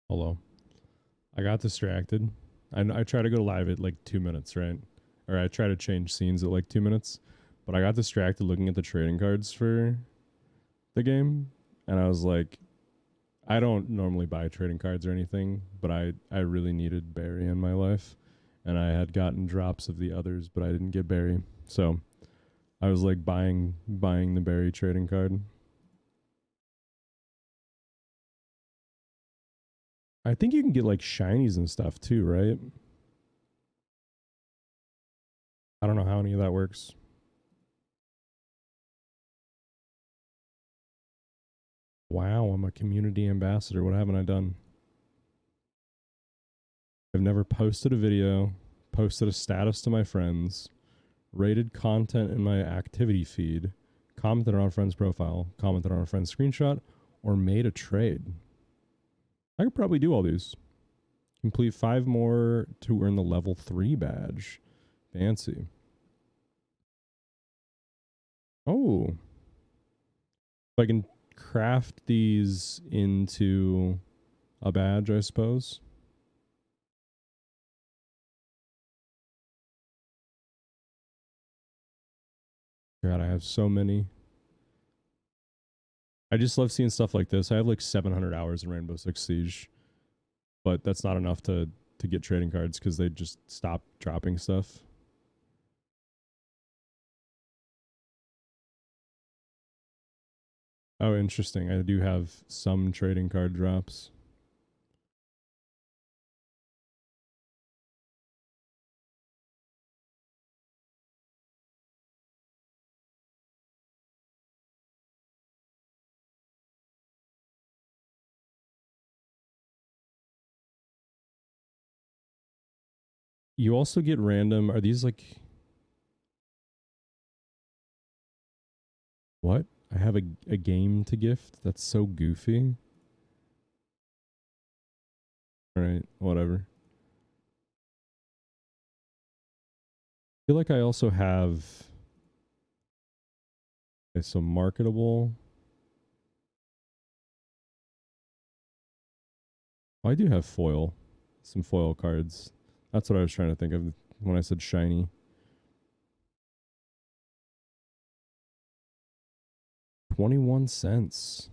Hello. I got distracted. I try to go live at like 2 minutes, right? Or I try to change scenes at like 2 minutes, but I got distracted looking at the trading cards for the game, and I was like, I don't normally buy trading cards or anything, but I really needed Barry in my life, and I had gotten drops of the others, but I didn't get Barry, so I was like buying the Barry trading card. I think you can get like shinies and stuff too, right? I don't know how any of that works. Wow, I'm a community ambassador. What haven't I done? I've never posted a video, posted a status to my friends, rated content in my activity feed, commented on a friend's profile, commented on a friend's screenshot, or made a trade. I could probably do all these. Complete 5 more to earn the level 3 badge. Fancy. Oh, if I can craft these into a badge, I suppose. God, I have so many. I just love seeing stuff like this. I have like 700 hours in Rainbow Six Siege, but that's not enough to get trading cards because they just stop dropping stuff. Oh, interesting. I do have some trading card drops. You also get random. Are these like what? I have a game to gift. That's so goofy. All right, whatever. I feel like I also have some marketable. Oh, I do have foil. Some foil cards. That's what I was trying to think of when I said shiny. 21 cents.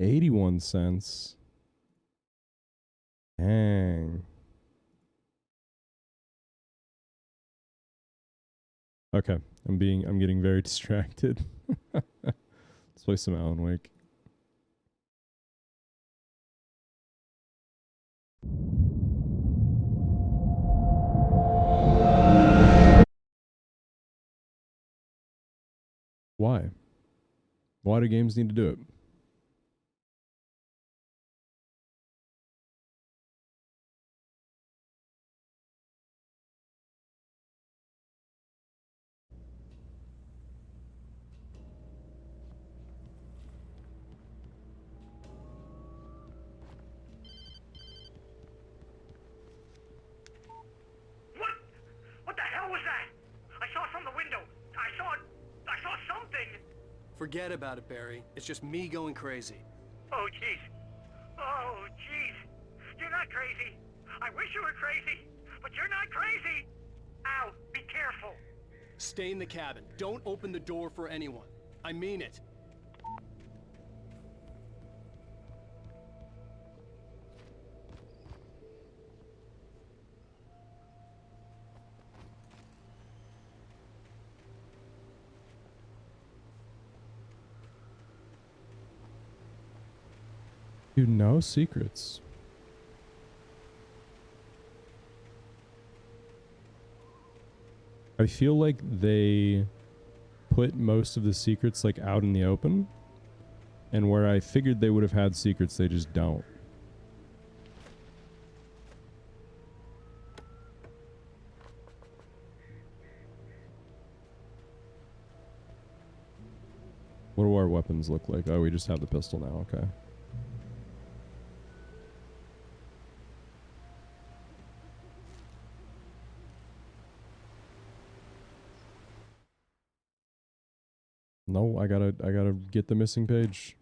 81 cents. Dang. Okay, I'm getting very distracted. Let's play some Alan Wake. Why? Why do games need to do it? What? What the hell was that? I saw it from the window. I saw something. Forget about it, Barry. It's just me going crazy. Oh, jeez. Oh, jeez. You're not crazy. I wish you were crazy, but you're not crazy. Ow, be careful. Stay in the cabin. Don't open the door for anyone. I mean it. Dude, no secrets. I feel like they put most of the secrets like out in the open, and where I figured they would have had secrets, they just don't. What do our weapons look like? Oh, we just have the pistol now. Okay. No, I gotta get the missing page.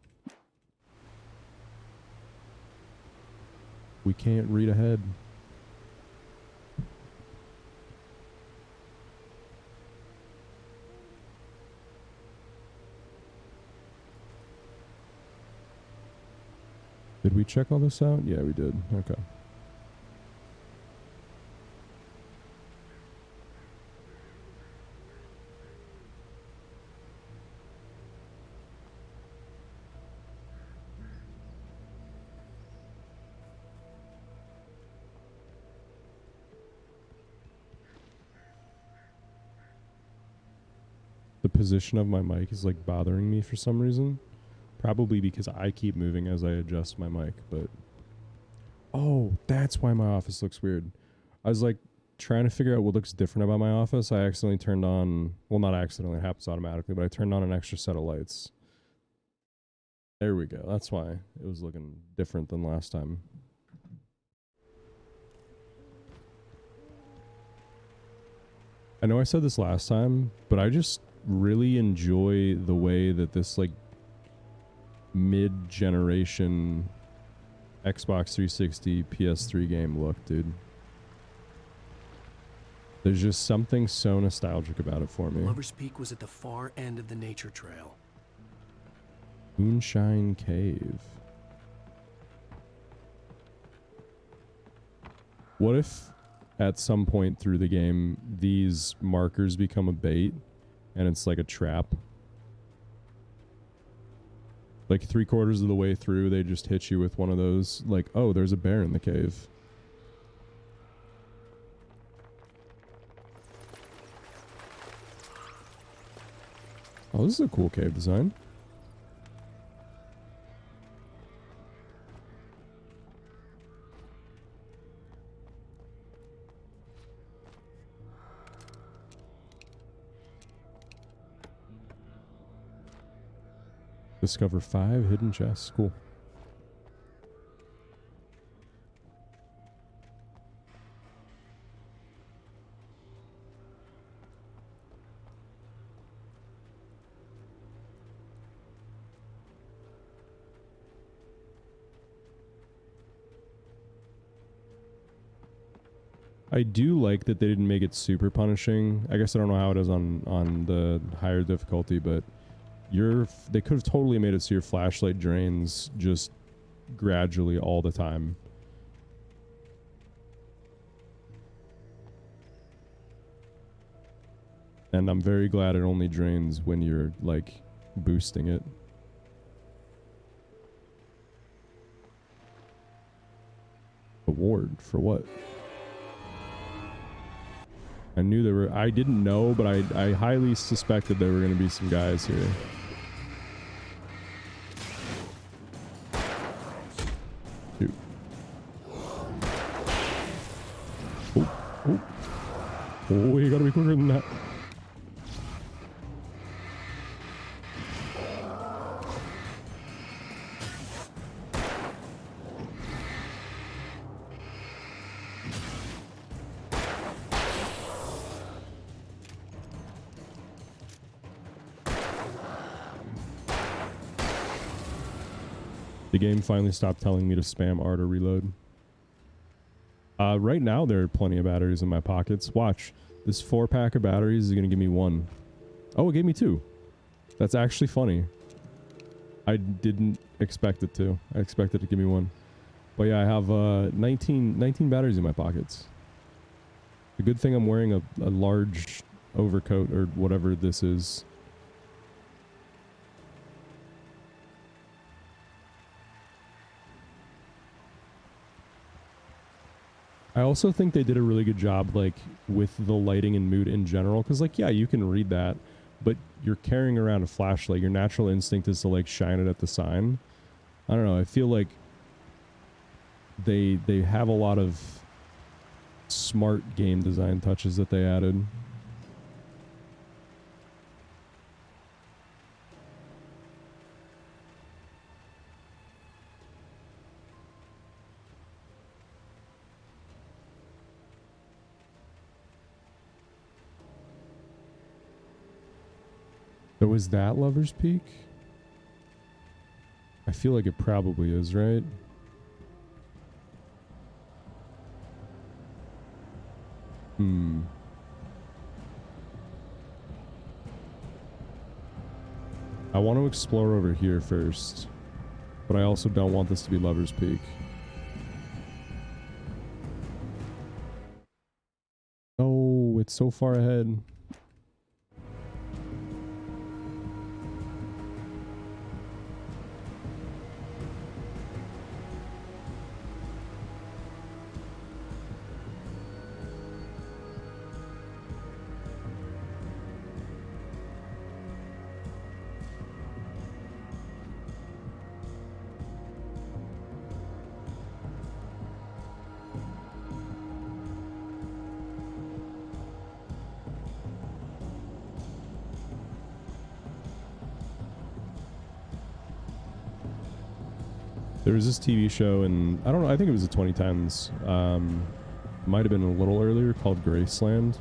We can't read ahead. Did we check all this out? Yeah, we did. Okay. The position of my mic is like bothering me for some reason. Probably because I keep moving as I adjust my mic, but... Oh, that's why my office looks weird. I was like trying to figure out what looks different about my office. I accidentally turned on... Well, not accidentally, it happens automatically, but I turned on an extra set of lights. There we go. That's why it was looking different than last time. I know I said this last time, but I just really enjoy the way that this like mid-generation Xbox 360 PS3 game look, dude. There's just something so nostalgic about it for me. Lover's Peak was at the far end of the nature trail. Moonshine Cave. What if at some point through the game these markers become a bait and it's like a trap? Like 3/4 of the way through, they just hit you with one of those, like, oh, there's a bear in the cave. Oh, this is a cool cave design. Discover 5 hidden chests. Cool. I do like that they didn't make it super punishing. I guess I don't know how it is on the higher difficulty, but they could have totally made it so your flashlight drains just gradually all the time. And I'm very glad it only drains when you're like boosting it. Award for what? I knew there were... I didn't know, but I highly suspected there were going to be some guys here. Shoot. Oh, you gotta be quicker than that. The game finally stopped telling me to spam R to reload. Right now there are plenty of batteries in my pockets. Watch. This 4-pack of batteries is going to give me 1. Oh, it gave me 2. That's actually funny. I didn't expect it to. I expected it to give me 1. But yeah, I have 19 batteries in my pockets. The good thing I'm wearing a large overcoat or whatever this is. I also think they did a really good job, like, with the lighting and mood in general. Because, like, yeah, you can read that, but you're carrying around a flashlight. Your natural instinct is to, like, shine it at the sign. I don't know. I feel like they have a lot of smart game design touches that they added. So is that Lover's Peak? I feel like it probably is, right? Hmm. I want to explore over here first, but I also don't want this to be Lover's Peak. Oh, it's so far ahead. There was this TV show, and I don't know, I think it was the 2010s. Might have been a little earlier, called Graceland.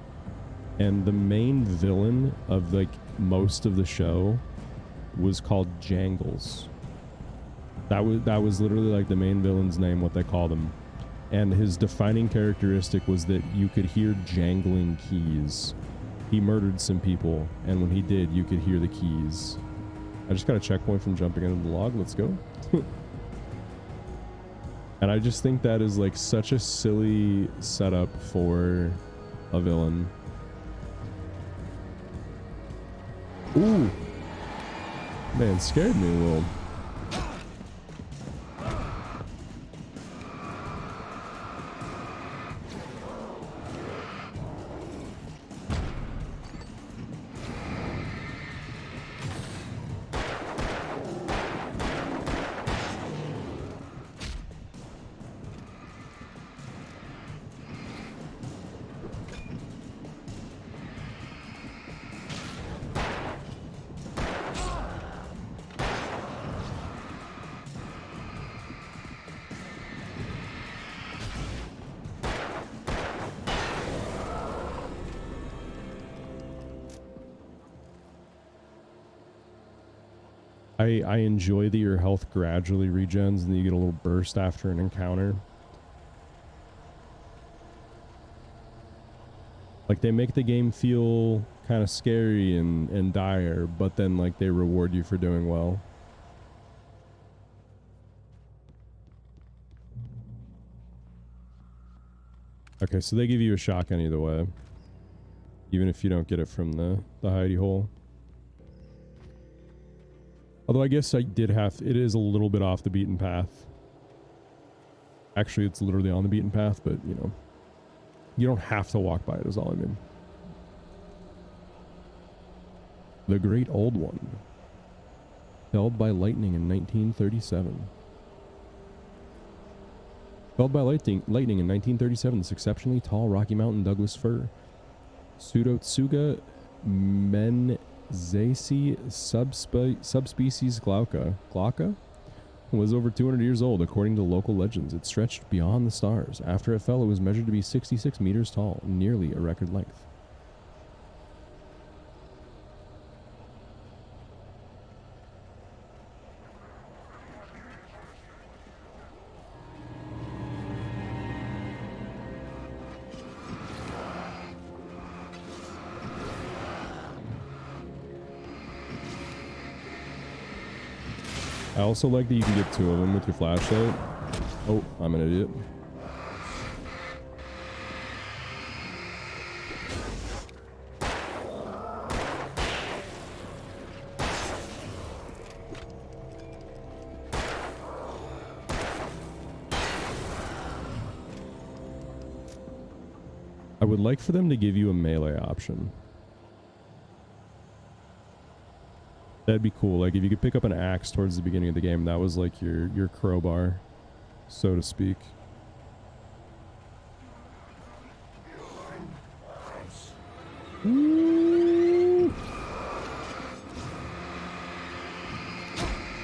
And the main villain of like most of the show was called Jangles. That was literally like the main villain's name, what they called him. And his defining characteristic was that you could hear jangling keys. He murdered some people, and when he did, you could hear the keys. I just got a checkpoint from jumping into the log. Let's go. And I just think that is like such a silly setup for a villain. Ooh. Man, scared me a little. I enjoy that your health gradually regens and then you get a little burst after an encounter. Like they make the game feel kind of scary and dire, but then like they reward you for doing well. Okay, so they give you a shotgun either way, even if you don't get it from the hidey hole. Although I guess I did have, it is a little bit off the beaten path. Actually, it's literally on the beaten path, but you know, you don't have to walk by it is all I mean. The Great Old One. Felled by lightning in 1937. Felled by lightning in 1937, this exceptionally tall Rocky Mountain Douglas fir, Pseudotsuga menziesii subspecies glauca, was over 200 years old according to local legends. It stretched beyond the stars. After it fell, it was measured to be 66 meters tall, nearly a record length. I also like that you can get two of them with your flashlight. Oh, I'm an idiot. I would like for them to give you a melee option. That'd be cool. Like if you could pick up an axe towards the beginning of the game, that was like your crowbar, so to speak. Ooh.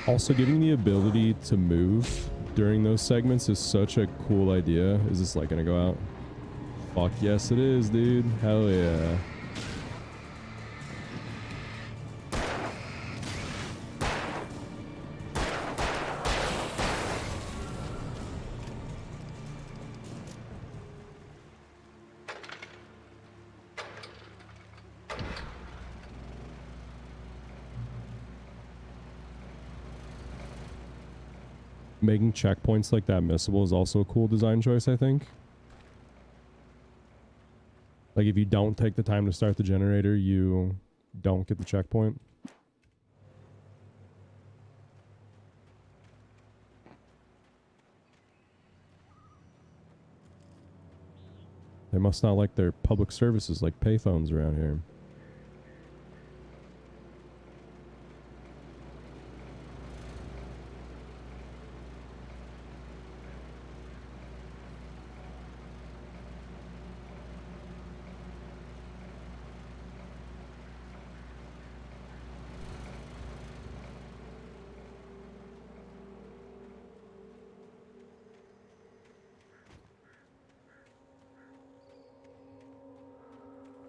Also, giving the ability to move during those segments is such a cool idea. Is this like gonna go out? Fuck yes it is, dude. Hell yeah. Making checkpoints like that missable is also a cool design choice, I think. Like if you don't take the time to start the generator, you don't get the checkpoint. They must not like their public services like payphones around here.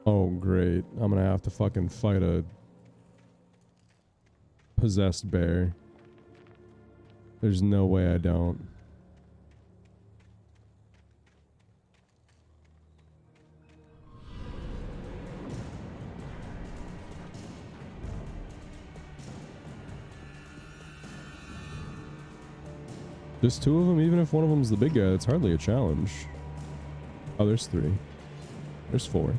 Oh, great. I'm gonna have to fucking fight a possessed bear. There's no way I don't. Just two of them, even if one of them's the big guy, it's hardly a challenge. Oh, there's three. There's four.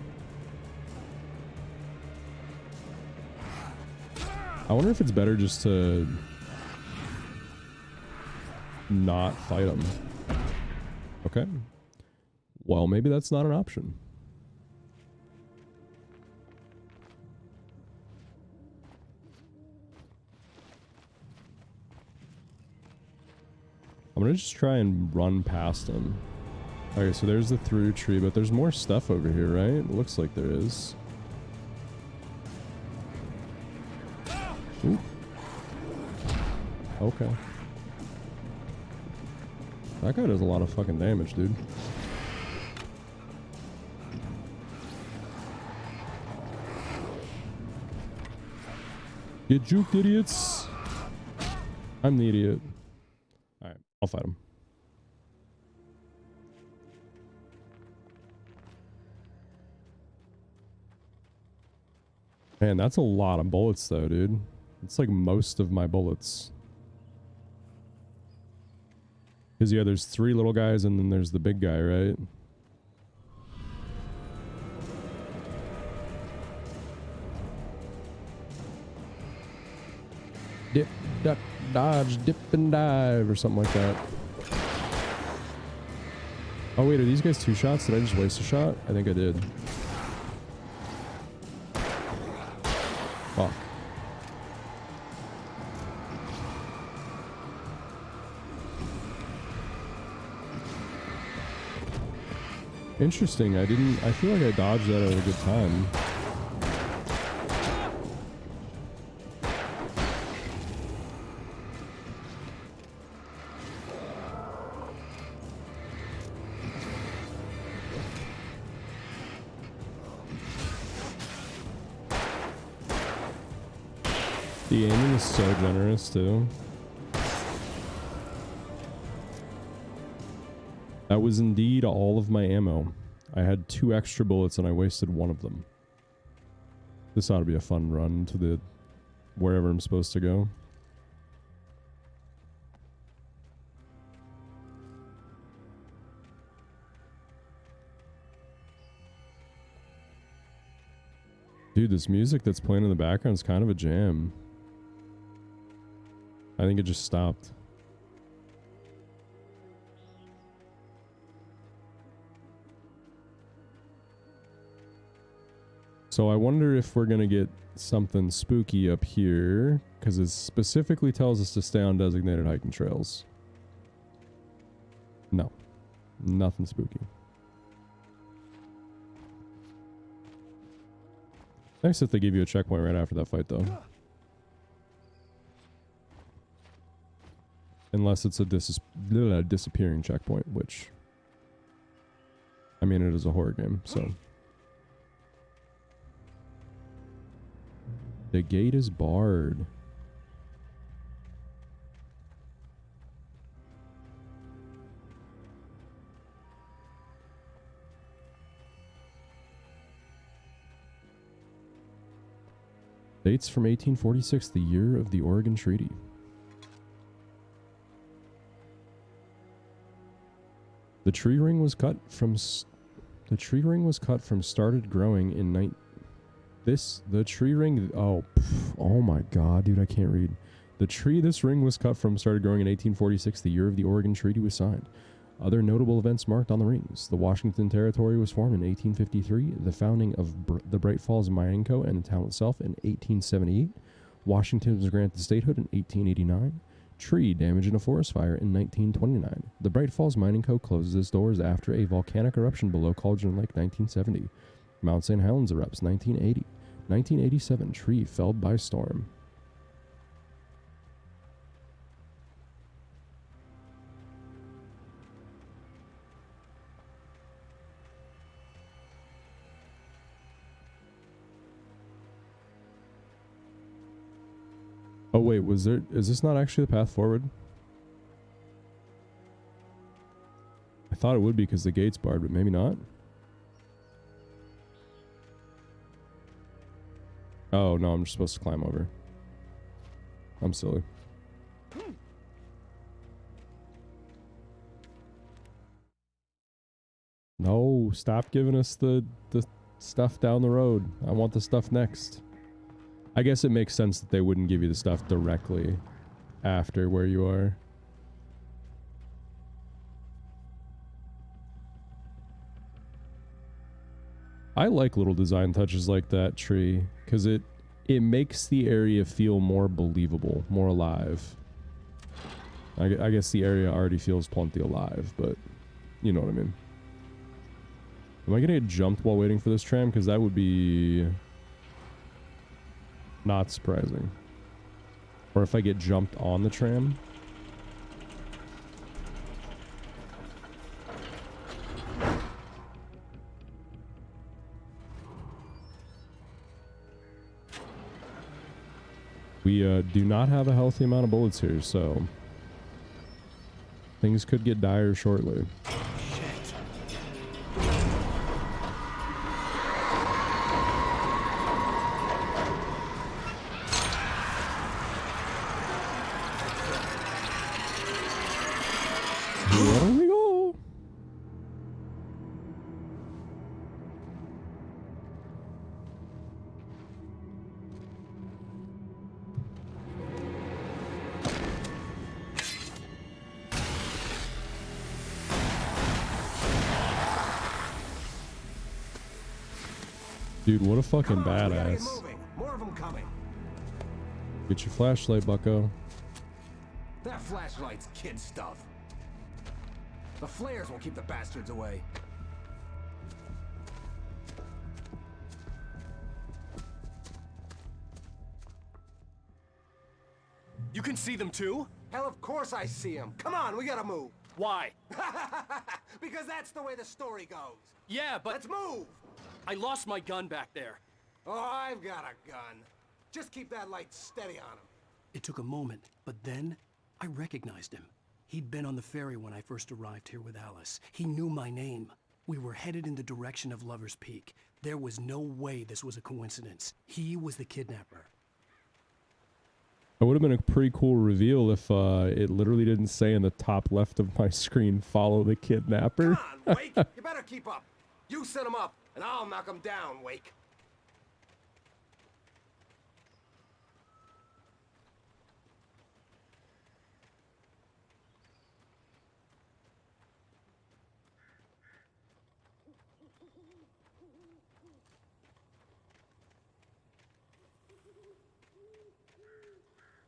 I wonder if it's better just to not fight them. Okay. Well, maybe that's not an option. I'm gonna just try and run past them. Okay, so there's the through tree, but there's more stuff over here, right? It looks like there is. Ooh. Okay. That guy does a lot of fucking damage, dude. Get juked, idiots! I'm the idiot. Alright, I'll fight him. Man, that's a lot of bullets though, dude. It's like most of my bullets. Because yeah, there's three little guys and then there's the big guy, right? Dip, duck, dodge, dip and dive or something like that. Oh wait, are these guys two shots? Did I just waste a shot? I think I did. Fuck. Interesting. I feel like I dodged that at a good time. The aiming is so generous too. That was indeed all of my ammo. I had 2 extra bullets and I wasted 1 of them. This ought to be a fun run to the wherever I'm supposed to go. Dude, this music that's playing in the background is kind of a jam. I think it just stopped. So I wonder if we're going to get something spooky up here, because it specifically tells us to stay on designated hiking trails. No, nothing spooky. Nice if they give you a checkpoint right after that fight, though. Unless it's a disappearing checkpoint, which... I mean, it is a horror game, so... The gate is barred. Dates from 1846, the year of the Oregon Treaty. The tree ring was cut from started growing in the tree ring. Oh my god, dude, I can't read. This ring was cut from started growing in 1846, the year of the Oregon Treaty was signed. Other notable events marked on the rings. The Washington Territory was formed in 1853, the founding of the Bright Falls Mining Co. and the town itself in 1878. Washington was granted statehood in 1889. Tree damage in a forest fire in 1929. The Bright Falls Mining Co. closes its doors after a volcanic eruption below Cauldron Lake 1970. Mount St. Helens erupts 1980. 1987, tree felled by storm. Oh wait, is this not actually the path forward? I thought it would be because the gate's barred, but maybe not. Oh no, I'm just supposed to climb over. I'm silly. No, stop giving us the stuff down the road. I want the stuff next. I guess it makes sense that they wouldn't give you the stuff directly after where you are. I like little design touches like that tree because it makes the area feel more believable, more alive. I guess the area already feels plenty alive, but you know what I mean. Am I gonna get jumped while waiting for this tram? Because that would be not surprising. Or if I get jumped on the tram. We do not have a healthy amount of bullets here, so things could get dire shortly. There we go. Dude, what a fucking badass. More of them coming. Get your flashlight, bucko. That flashlight's kid stuff. The flares will keep the bastards away. You can see them too? Hell, of course I see them. Come on, we gotta move. Why? Because that's the way the story goes. Yeah, but Let's move. I lost my gun back there. Oh, I've got a gun. Just keep that light steady on him. It took a moment, but then I recognized him. He'd been on the ferry when I first arrived here with Alice. He knew my name. We were headed in the direction of Lover's Peak. There was no way this was a coincidence. He was the kidnapper. It would have been a pretty cool reveal if it literally didn't say in the top left of my screen, follow the kidnapper. Come on, Wake. You better keep up. You set him up, and I'll knock him down, Wake.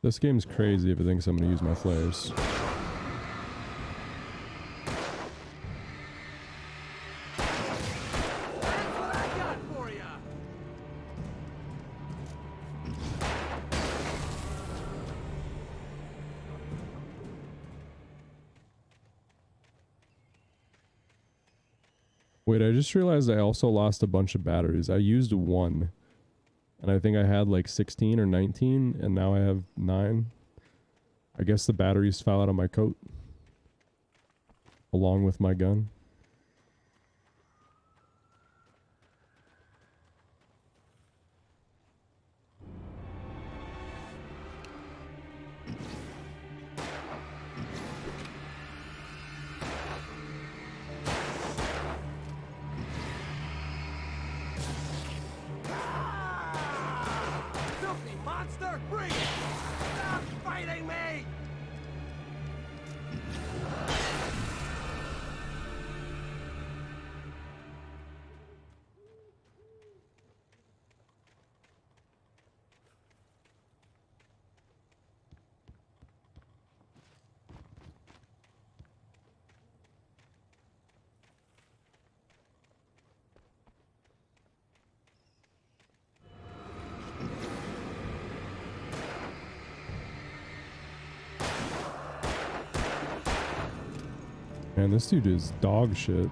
This game's crazy if it thinks I'm gonna use my flares. That's what I got for ya. Wait, I just realized I also lost a bunch of batteries. I used one. And I think I had like 16 or 19, and now I have 9. I guess the batteries fell out of my coat. Along with my gun. Man, this dude is dog shit.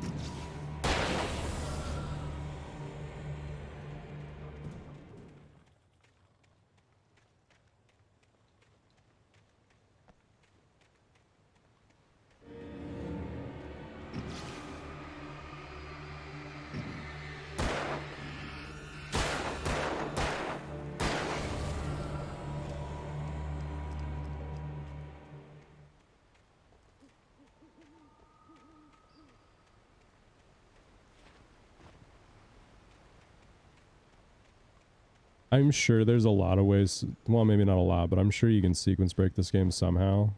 I'm sure there's a lot of ways, well, maybe not a lot, but I'm sure you can sequence break this game somehow.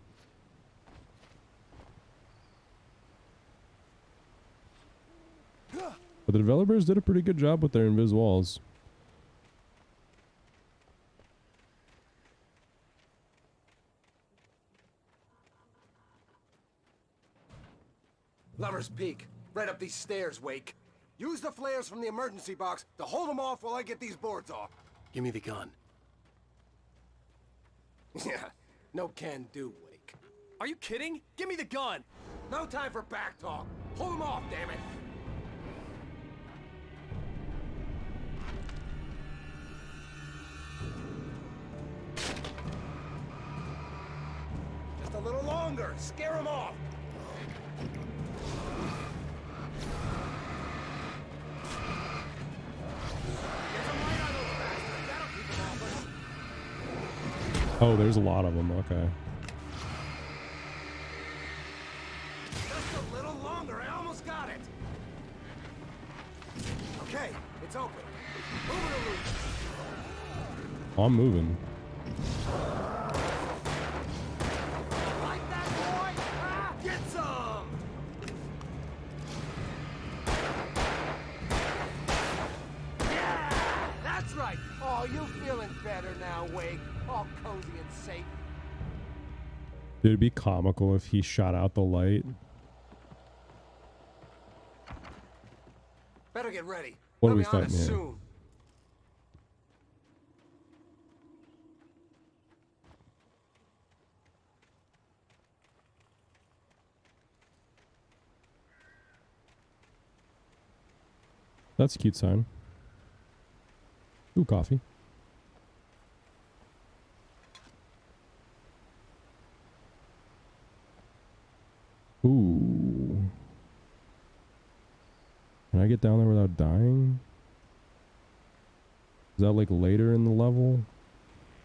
But the developers did a pretty good job with their invis walls. Lover's Peak. Right up these stairs, Wake. Use the flares from the emergency box to hold them off while I get these boards off. Give me the gun. Yeah, no can do, Wake. Are you kidding? Give me the gun! No time for back talk. Hold them off, damn it. Just a little longer. Scare them off. Oh, there's a lot of them. Okay. Just a little longer. I almost got it. Okay, it's open. Move it loose. I'm moving. Like that, boy? Ah, get some! Yeah! That's right! Oh, you feeling better now, Wake? All cozy and safe. Dude, it'd be comical if he shot out the light. Better get ready. What are We'll we be on fighting it here? soon. That's a cute sign. Ooh, coffee. Ooh. Can I get down there without dying? Is that like later in the level?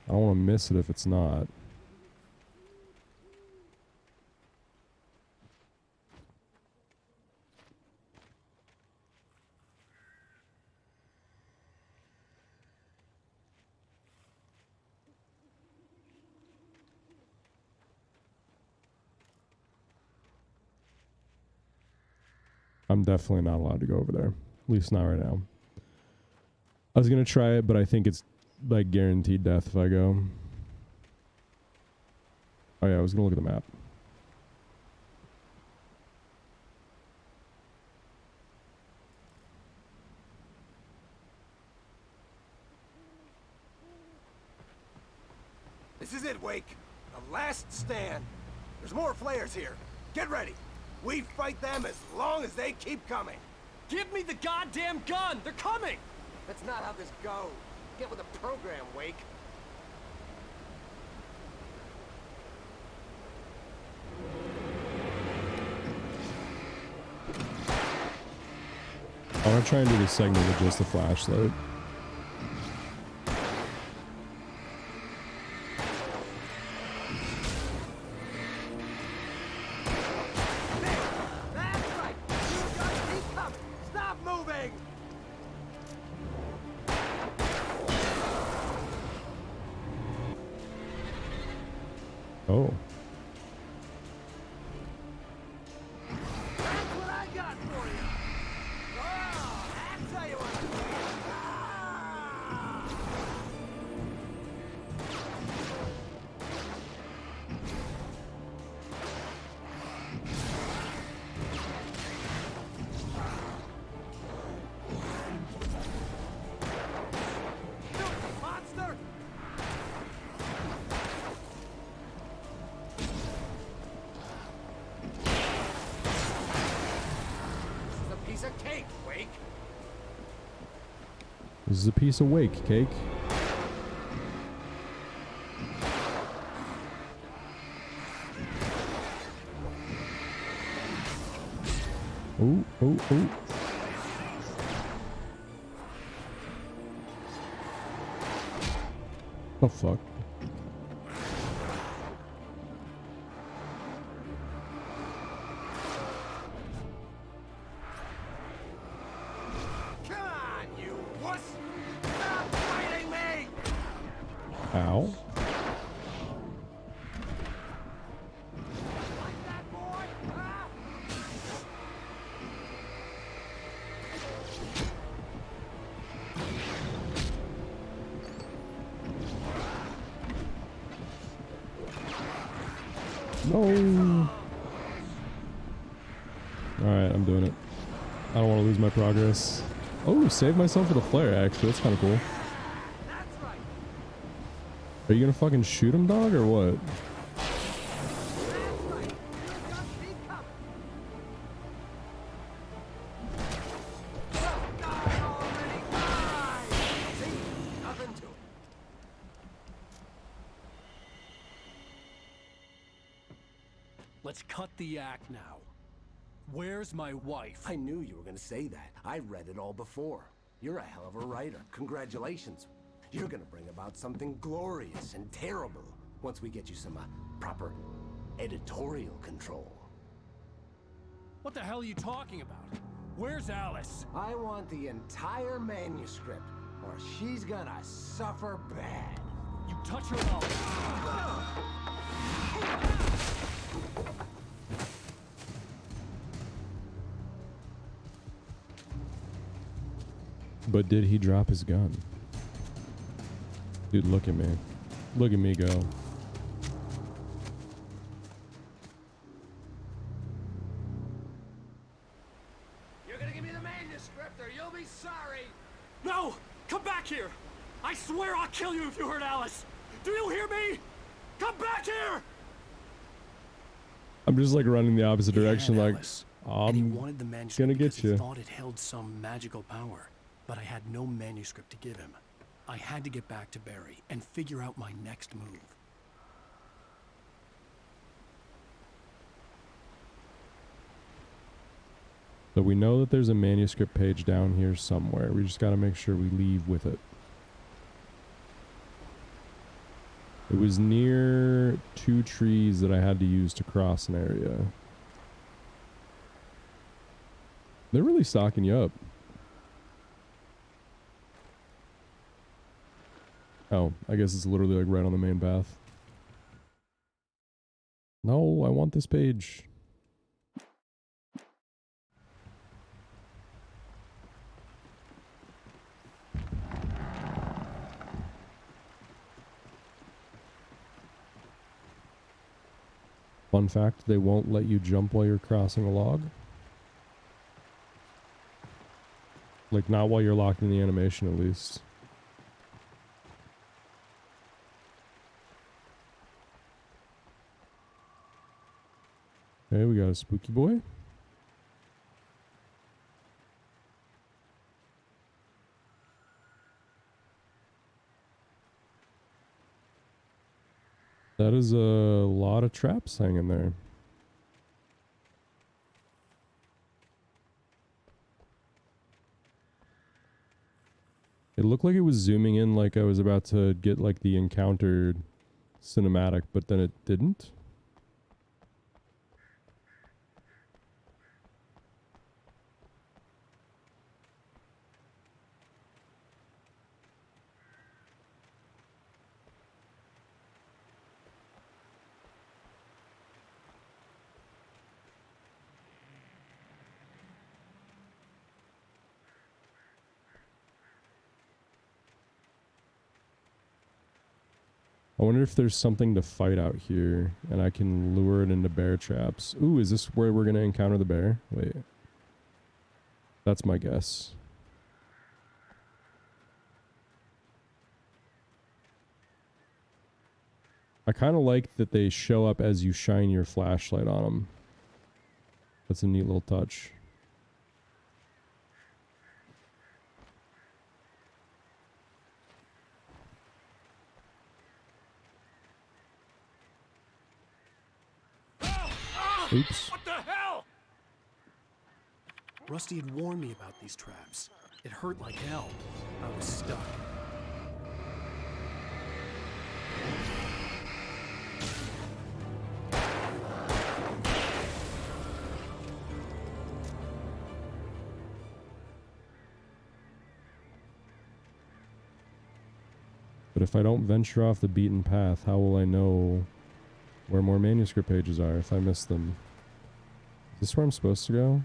I don't want to miss it if it's not. I'm definitely not allowed to go over there. At least not right now. I was going to try it, but I think it's like guaranteed death if I go. Oh yeah, I was going to look at the map. This is it, Wake. The last stand. There's more flares here. Get ready. We fight them as long as they keep coming. Give me the goddamn gun! They're coming! That's not how this goes. Get with the program, Wake. I want to try and do this segment with just the flashlight. That's right. You gotta keep coming. Stop moving. Oh. That's what I got for you. Oh, I'll tell you what. Ah! Monster! of cake, Wake. This is a piece of wake cake. Oh, oh, oh. Oh, fuck. Come on, you wuss! Stop fighting me! Ow. Like that, boy? Huh? No. Alright, I'm doing it. I don't want to lose my progress. Oh, save myself with a flare, actually. That's kind of cool. That's right. Are you gonna fucking shoot him, dog, or what? That's right. You got me covered. Just die already. Die. See? Nothing to it. Let's cut the act now. Where's my wife? I knew you were gonna say that. I read it all before. You're a hell of a writer. Congratulations. You're gonna bring about something glorious and terrible once we get you some proper editorial control. What the hell are you talking about? Where's Alice? I want the entire manuscript, or she's gonna suffer bad. You touch her now. But did he drop his gun? Dude, look at me. Look at me go. You're gonna give me the manuscript, or you'll be sorry. No! Come back here! I swear I'll kill you if you hurt Alice! Do you hear me? Come back here! I'm just like running the opposite direction, He had like, Alice, and he I'm wanted the manuscript gonna because get he you. thought it held some magical power. But I had no manuscript to give him. I had to get back to Barry and figure out my next move. So we know that there's a manuscript page down here somewhere. We just gotta make sure we leave with it. It was near 2 trees that I had to use to cross an area. They're really stocking you up. Oh, I guess it's literally like right on the main path. No, I want this page. Fun fact, they won't let you jump while you're crossing a log. Like, not while you're locked in the animation, at least. Okay, we got a spooky boy. That is a lot of traps hanging there. It looked like it was zooming in like I was about to get like the encounter cinematic, but then it didn't. I wonder if there's something to fight out here and I can lure it into bear traps. Ooh, is this where we're going to encounter the bear? Wait. That's my guess. I kind of like that they show up as you shine your flashlight on them. That's a neat little touch. Oops. What the hell? Rusty had warned me about these traps. It hurt like hell. I was stuck. But if I don't venture off the beaten path, how will I know where more manuscript pages are if I miss them? Is this where I'm supposed to go?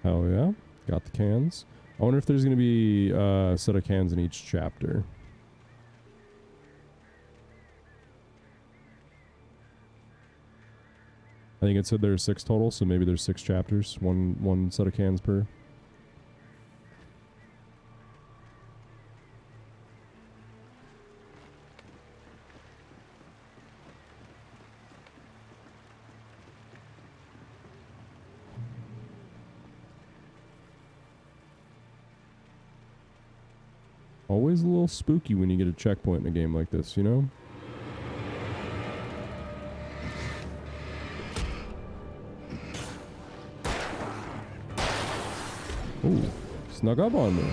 Hell yeah. Got the cans. I wonder if there's going to be a set of cans in each chapter. I think it said there's 6 total, so maybe there's 6 chapters. One set of cans per. Always a little spooky when you get a checkpoint in a game like this, you know? Ooh, snuck up on me.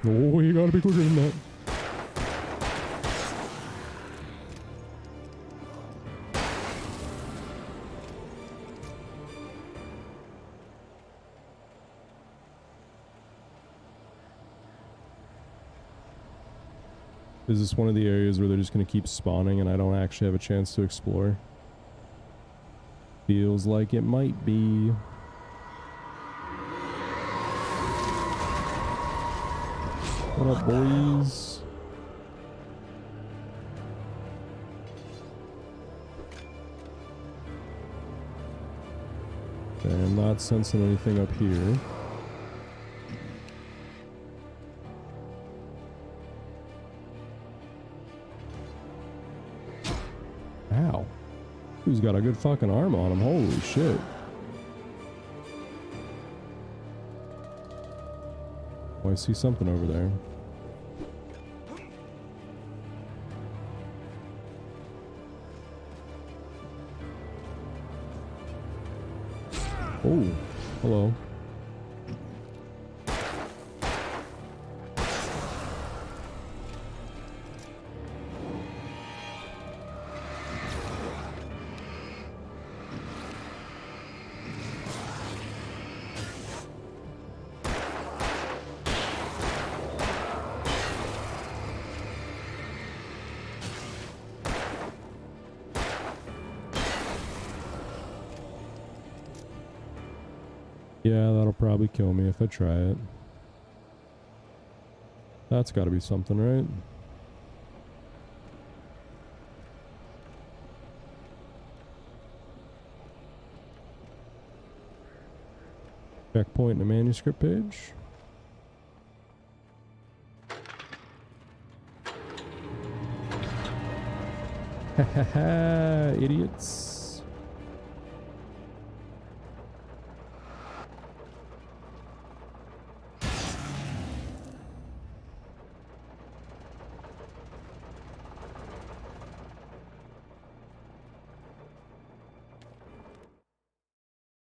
Oh, you gotta be quicker than that. Is this one of the areas where they're just going to keep spawning and I don't actually have a chance to explore? Feels like it might be. What up, boys? Okay, I'm not sensing anything up here. Ow. Who's got a good fucking arm on him? Holy shit. Oh, I see something over there. Oh, hello. Yeah, that'll probably kill me if I try it. That's gotta be something, right? Checkpoint and a manuscript page. Ha ha ha, idiots.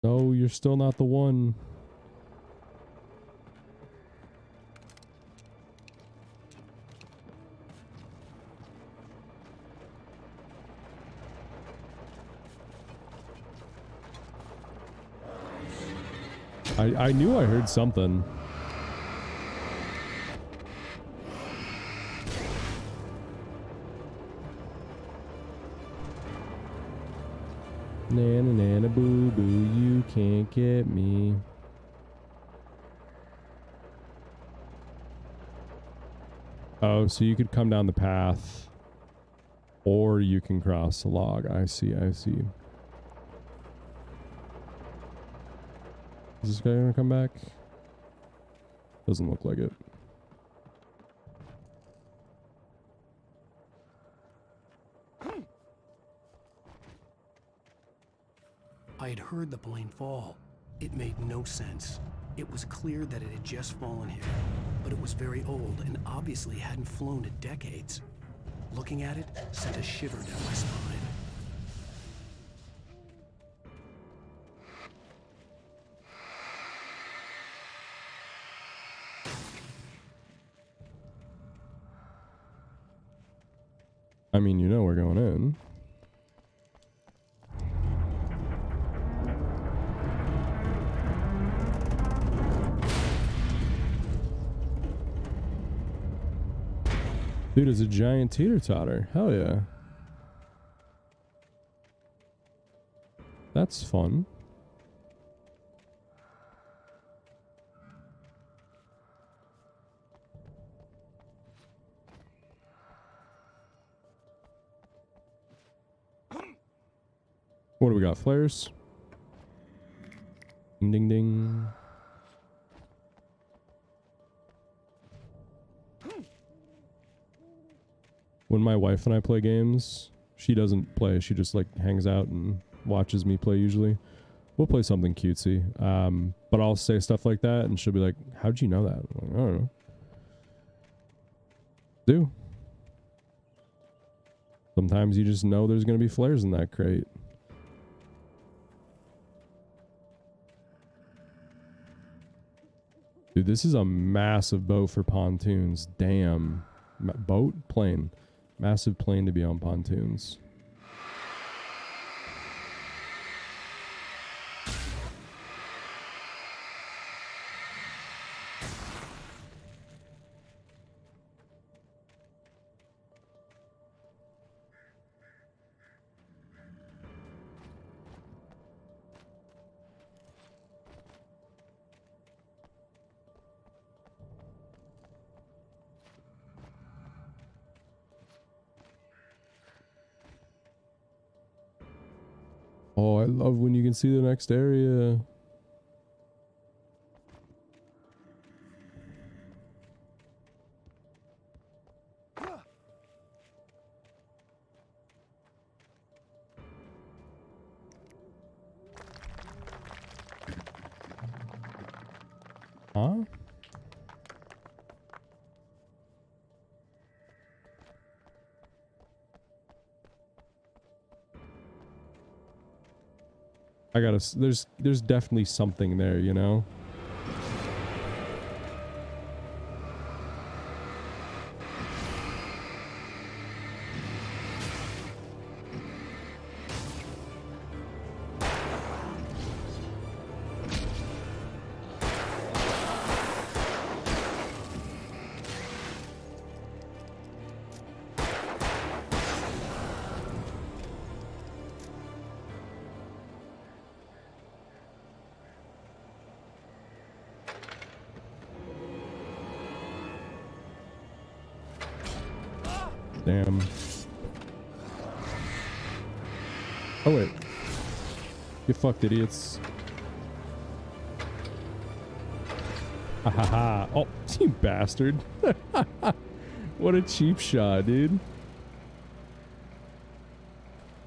No, you're still not the one. I knew I heard something. Nana nana boo boo, you can't get me. Oh, so you could come down the path. Or you can cross a log. I see, I see. Is this guy gonna come back? Doesn't look like it. I had heard the plane fall. It made no sense. It was clear that it had just fallen here, but it was very old and obviously hadn't flown in decades. Looking at it sent a shiver down my spine. I mean, you know we're going in. Dude, it's a giant teeter-totter. Hell yeah. That's fun. What do we got? Flares? Ding, ding, ding. When my wife and I play games, she doesn't play. She just like hangs out and watches me play usually. We'll play something cutesy. But I'll say stuff like that and she'll be like, how'd you know that? I'm like, I don't know. Do. Sometimes you just know there's going to be flares in that crate. Dude, this is a massive boat for pontoons. Damn. Boat? Plane. Massive plane to be on pontoons. Oh, I love when you can see the next area. Huh? I gotta, there's definitely something there, you know? Damn. Oh wait. You fucked idiots. Ha ha ha. Oh, you bastard. What a cheap shot, dude.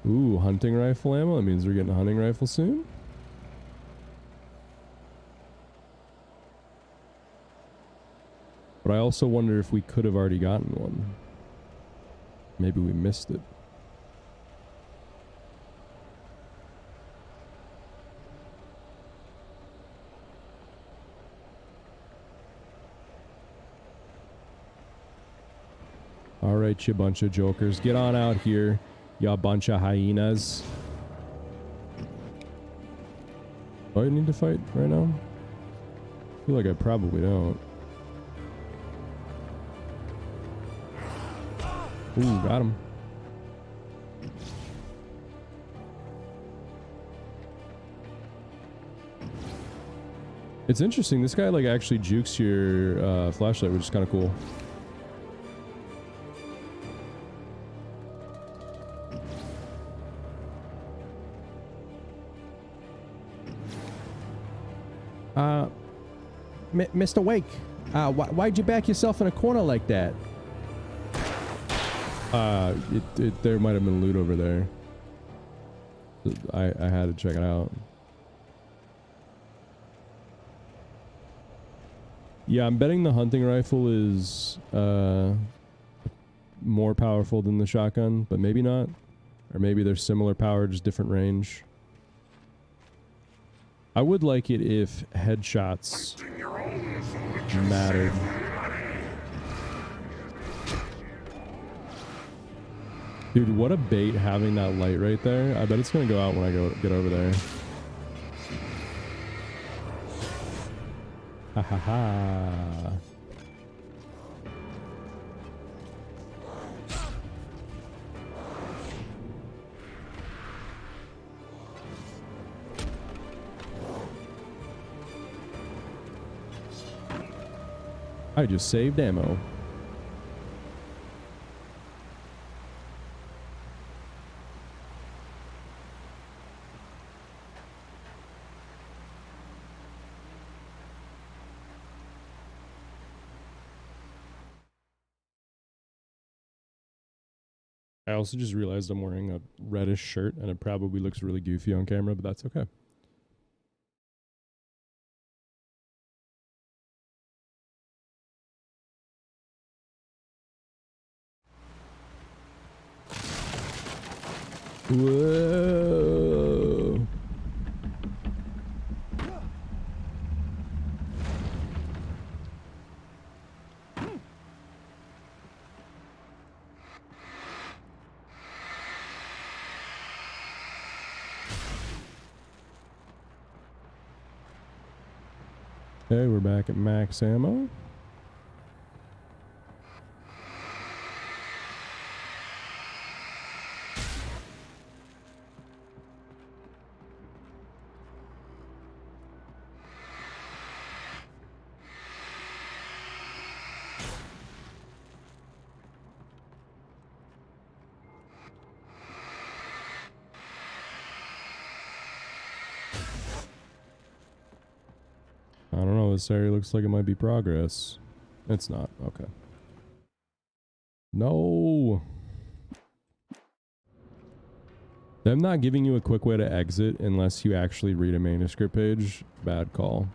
Ooh, hunting rifle ammo. That means we're getting a hunting rifle soon. But I also wonder if we could have already gotten one. Maybe we missed it. All right, you bunch of jokers. Get on out here, you bunch of hyenas. Do I need to fight right now? I feel like I probably don't. Ooh, got him. It's interesting. This guy like actually jukes your flashlight, which is kind of cool. Mr. Wake, why'd you back yourself in a corner like that? There might have been loot over there. I had to check it out. Yeah, I'm betting the hunting rifle is more powerful than the shotgun, but maybe not. Or maybe they're similar power, just different range. I would like it if headshots mattered. Dude, what a bait having that light right there. I bet it's gonna go out when I get over there. Ha ha ha. I just saved ammo. I also just realized I'm wearing a reddish shirt and it probably looks really goofy on camera, but that's okay. Whoa. Okay, we're back at max ammo. I don't know, this area looks like it might be progress. It's not, okay. No! Them not giving you a quick way to exit unless you actually read a manuscript page, bad call.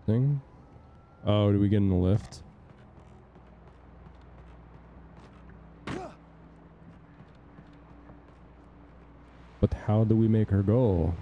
Thing? Oh, did we get in the lift? But how do we make her go?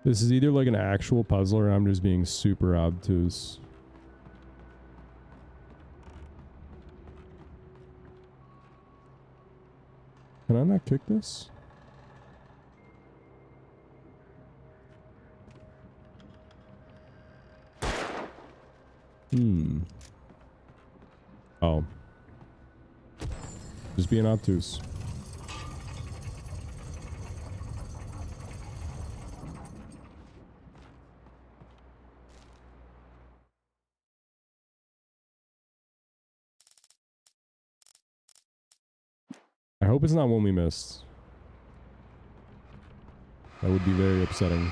This is either like an actual puzzle or I'm just being super obtuse. Can I not kick this? Oh. Just being obtuse. I hope it's not one we missed. That would be very upsetting.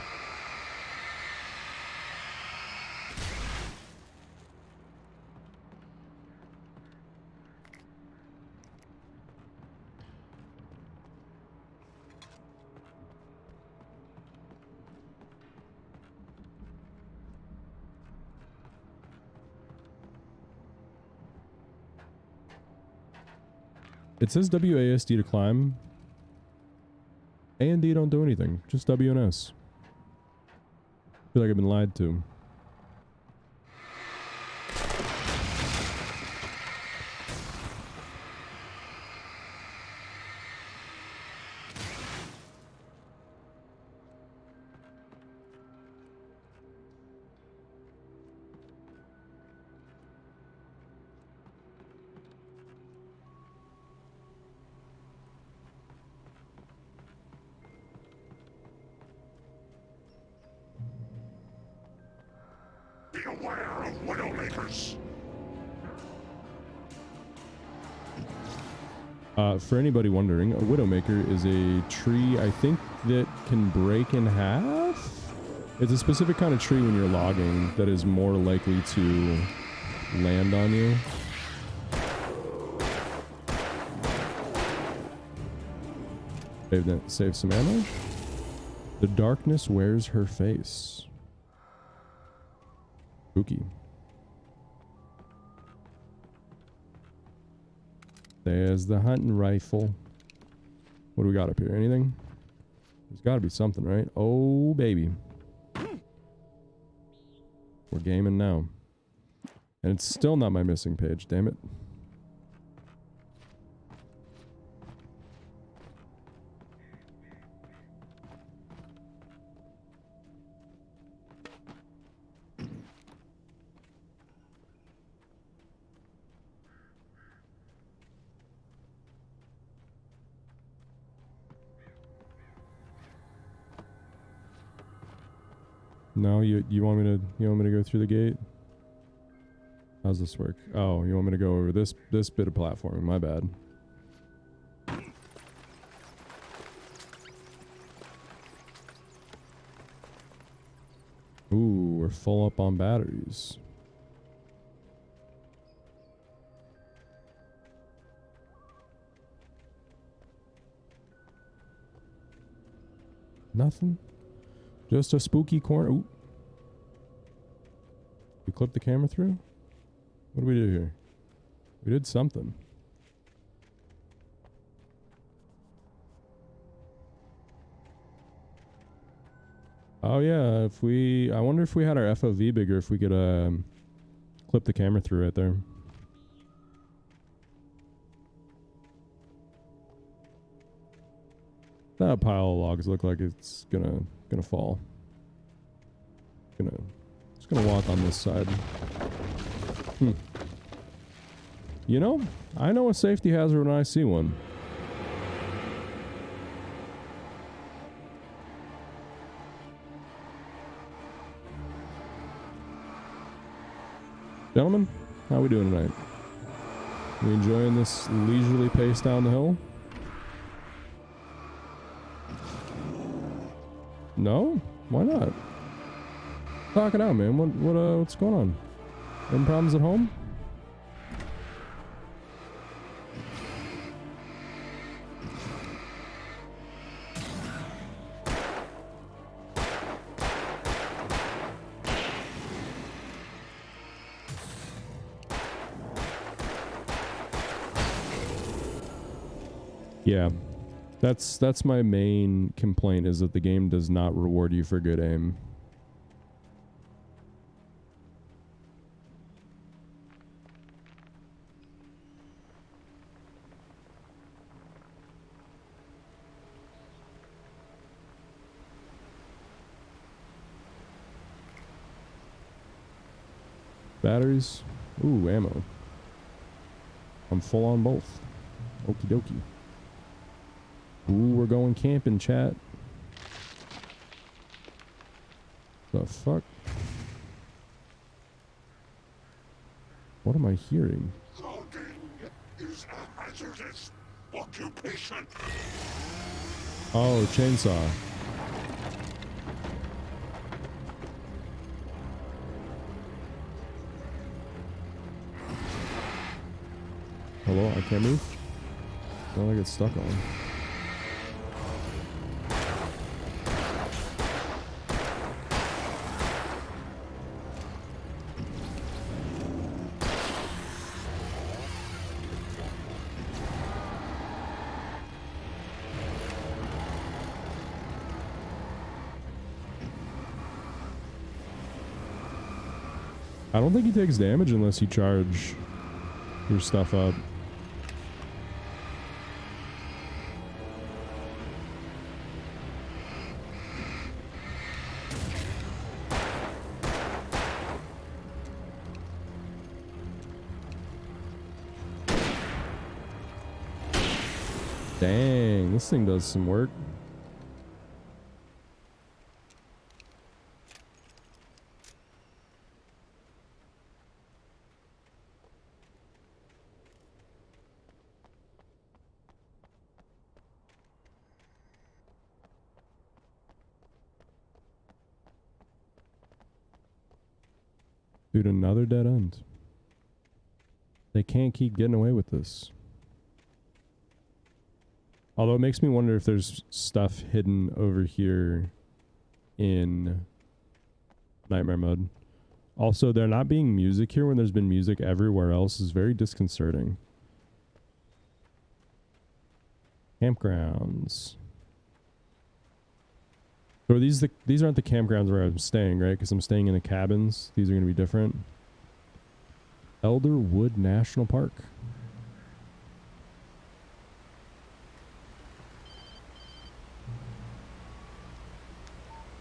It says WASD to climb. A and D don't do anything. Just W and S. I feel like I've been lied to. beware of Widowmakers. For anybody wondering, a Widowmaker is a tree, I think, that can break in half? It's a specific kind of tree when you're logging that is more likely to land on you. Save some ammo. The darkness wears her face. Spooky. There's the hunting rifle. What do we got up here? Anything? There's got to be something, right? Oh, baby. We're gaming now. And it's still not my missing page, damn it. No, you want me to go through the gate? How's this work? Oh, you want me to go over this bit of platforming, my bad. Ooh, we're full up on batteries. Nothing? Just a spooky corner. Ooh. We clipped the camera through? What did we do here? We did something. Oh yeah, I wonder if we had our FOV bigger, if we could clip the camera through right there. That pile of logs look like it's gonna fall. Just gonna walk on this side. You know, I know a safety hazard when I see one. Gentlemen, how we doing tonight? We enjoying this leisurely pace down the hill? No? Why not? Talk it out, man. What's going on? Any problems at home? Yeah. That's my main complaint, is that the game does not reward you for good aim. Batteries. Ooh, ammo. I'm full on both. Okie dokie. Ooh, we're going camping, chat. The fuck? What am I hearing? Logging is a hazardous occupation. Oh, chainsaw. Hello, I can't move? Don't I get stuck on? I don't think he takes damage unless you charge your stuff up. Dang, this thing does some work. Dude, another dead end. They can't keep getting away with this. Although it makes me wonder if there's stuff hidden over here in Nightmare Mode. Also, there not being music here when there's been music everywhere else is very disconcerting. Campgrounds. So are these aren't the campgrounds where I'm staying, right? Because I'm staying in the cabins. These are going to be different. Elderwood National Park.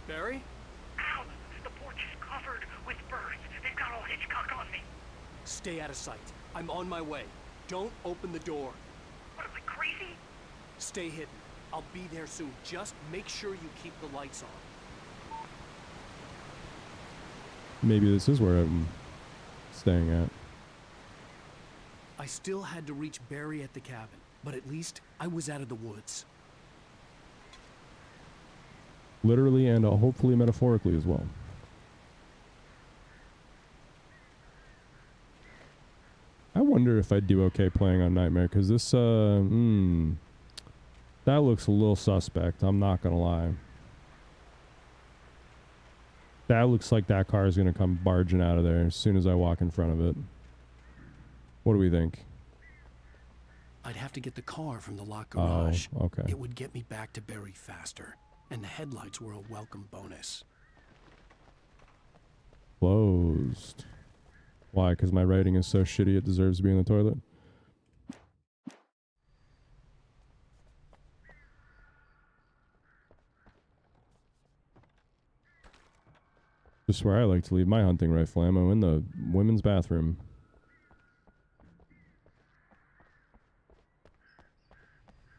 Barry? Ow! The porch is covered with birds. They've got all Hitchcock on me. Stay out of sight. I'm on my way. Don't open the door. What am I, crazy? Stay hidden. I'll be there soon. Just make sure you keep the lights on. Maybe this is where I'm staying at. I still had to reach Barry at the cabin, but at least I was out of the woods. Literally and hopefully metaphorically as well. I wonder if I'd do okay playing on Nightmare, because this, that looks a little suspect, I'm not gonna lie. That looks like that car is gonna come barging out of there as soon as I walk in front of it. What do we think? I'd have to get the car from the locked garage. Oh, okay. It would get me back to Barry faster, and the headlights were a welcome bonus. Closed. Why? Because my writing is so shitty it deserves to be in the toilet? Just where I like to leave my hunting rifle ammo, in the women's bathroom.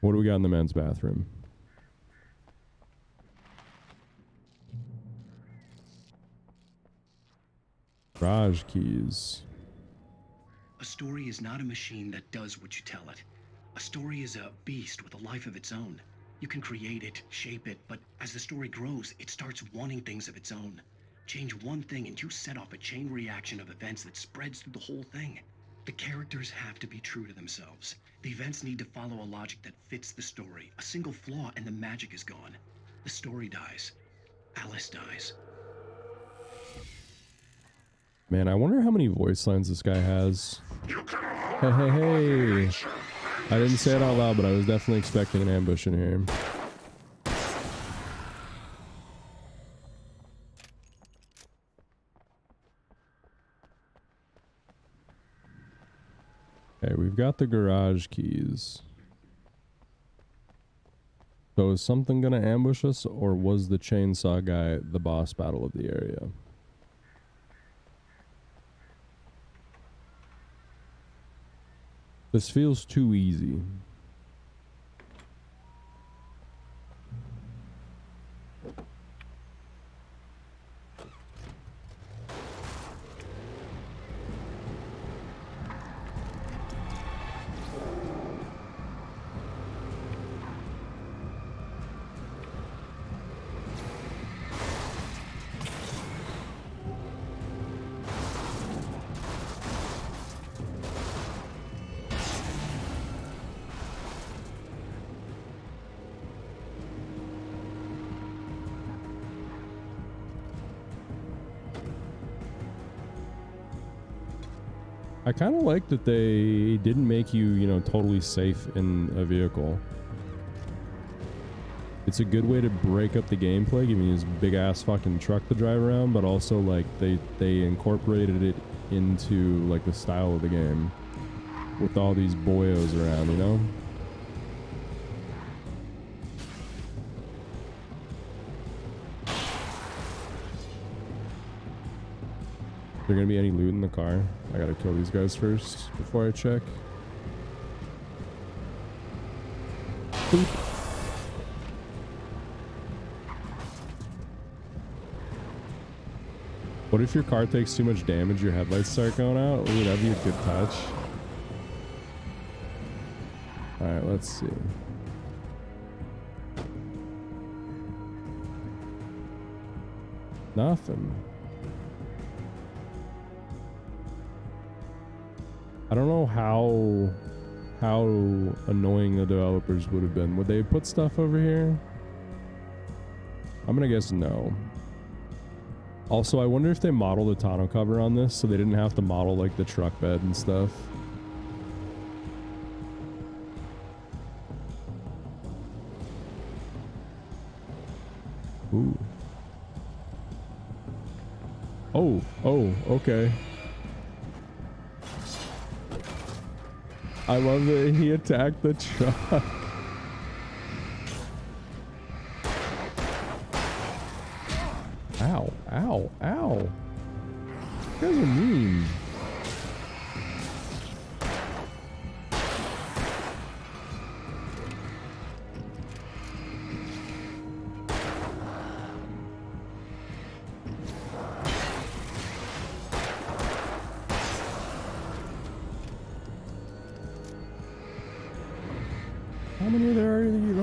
What do we got in the men's bathroom? Garage keys. A story is not a machine that does what you tell it. A story is a beast with a life of its own. You can create it, shape it, but as the story grows, it starts wanting things of its own. Change one thing and you set off a chain reaction of events that spreads through the whole thing. The characters have to be true to themselves. The events need to follow a logic that fits the story. A single flaw and the magic is gone. The story dies. Alice dies. Man, I wonder how many voice lines this guy has. Hey, hey, hey. I didn't say it out loud, but I was definitely expecting an ambush in here. Okay, we've got the garage keys. So is something gonna ambush us, or was the chainsaw guy the boss battle of the area? This feels too easy. I kind of like that they didn't make you, you know, totally safe in a vehicle. It's a good way to break up the gameplay, giving you this big ass fucking truck to drive around, but also like they incorporated it into like the style of the game with all these boyos around, you know? Is there gonna be any loot in the car? I gotta kill these guys first before I check. Boop. What if your car takes too much damage, your headlights start going out? Ooh, that'd be a good touch. Alright, let's see. Nothing. I don't know how annoying the developers would have been. Would they put stuff over here? I'm gonna guess no. Also, I wonder if they modeled the tonneau cover on this so they didn't have to model like the truck bed and stuff. Ooh. Oh, okay. I love that he attacked the truck. Ow, ow, ow. You guys are mean. How many of there are you?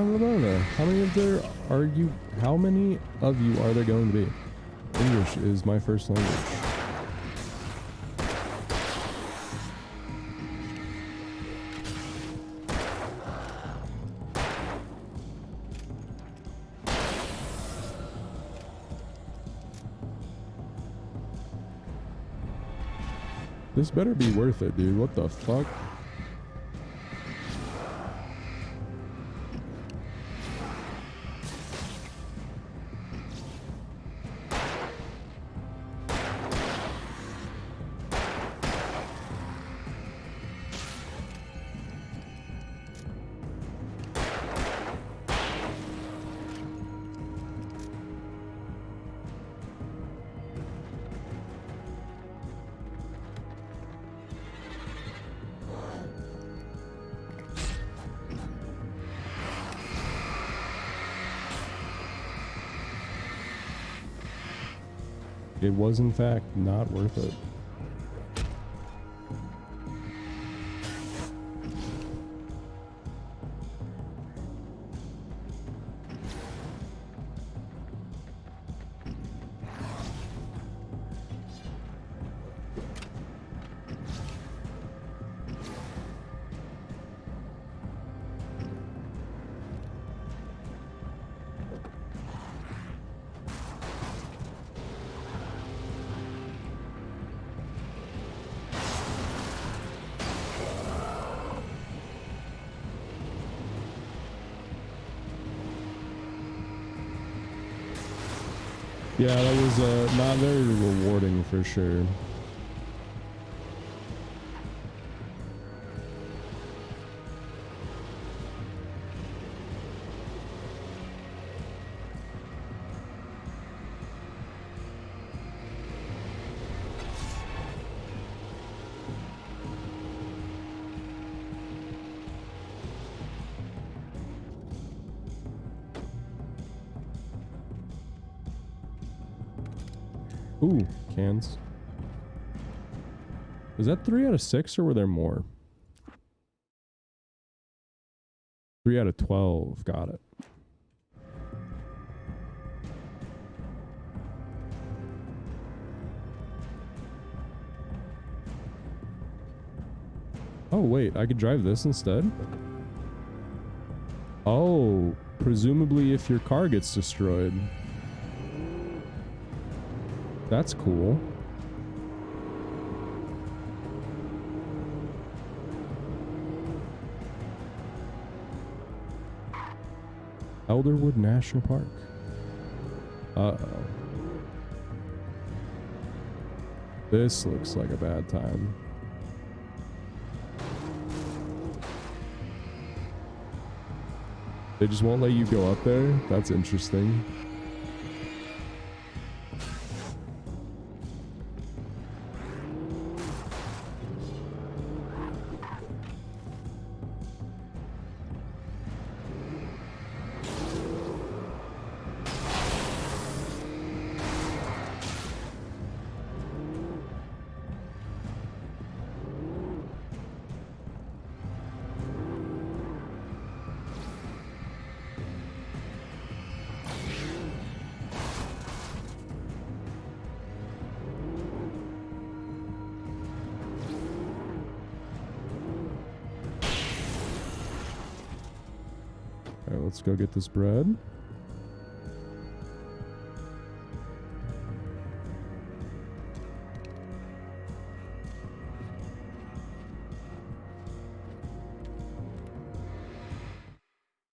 How many of there are you? How many of you are there going to be? English is my first language. This better be worth it, dude. What the fuck? It was in fact not worth it. Yeah, that was not very rewarding for sure. Ooh, cans. Was that 3 out of 6 or were there more? 3 out of 12. Got it. Oh, wait. I could drive this instead? Oh, presumably if your car gets destroyed. That's cool. Elderwood National Park. Uh-oh. This looks like a bad time. They just won't let you go up there? That's interesting. Alright, let's go get this bread.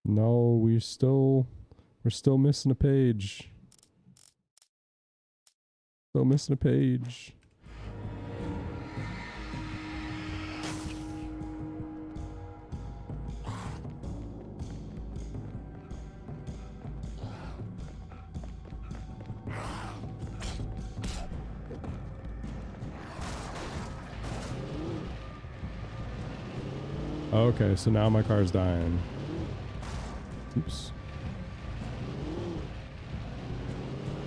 No, we're still missing a page. Still missing a page. Okay, so now my car's dying. Oops.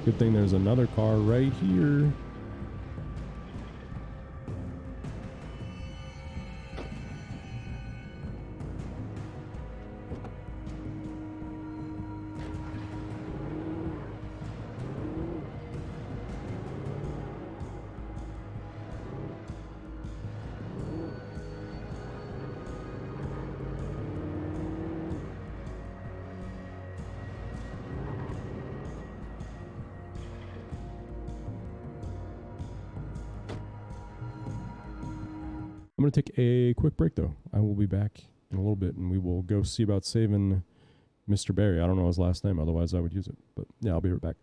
Good thing there's another car right here. I'm going to take a quick break, though. I will be back in a little bit, and we will go see about saving Mr. Barry. I don't know his last name, otherwise I would use it. But yeah, I'll be right back.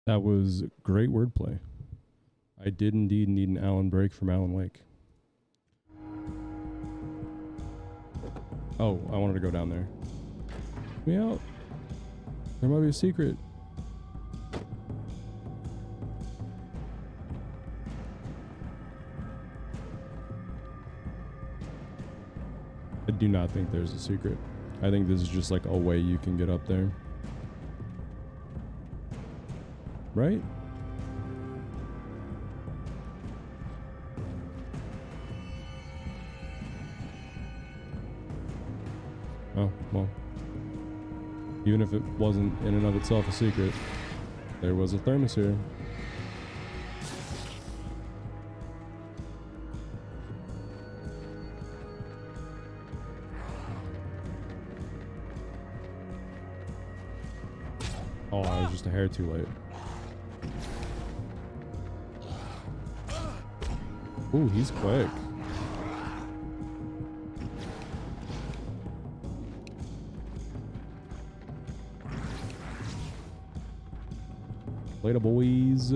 That was great wordplay. I did indeed need an Alan break from Alan Wake. Oh, I wanted to go down there. Let me out. There might be a secret. I do not think there's a secret. I think this is just like a way you can get up there. Right? Oh, well. Even if it wasn't in and of itself a secret, there was a thermos here. Oh, I was just a hair too late. Ooh, he's quick. Later, boys.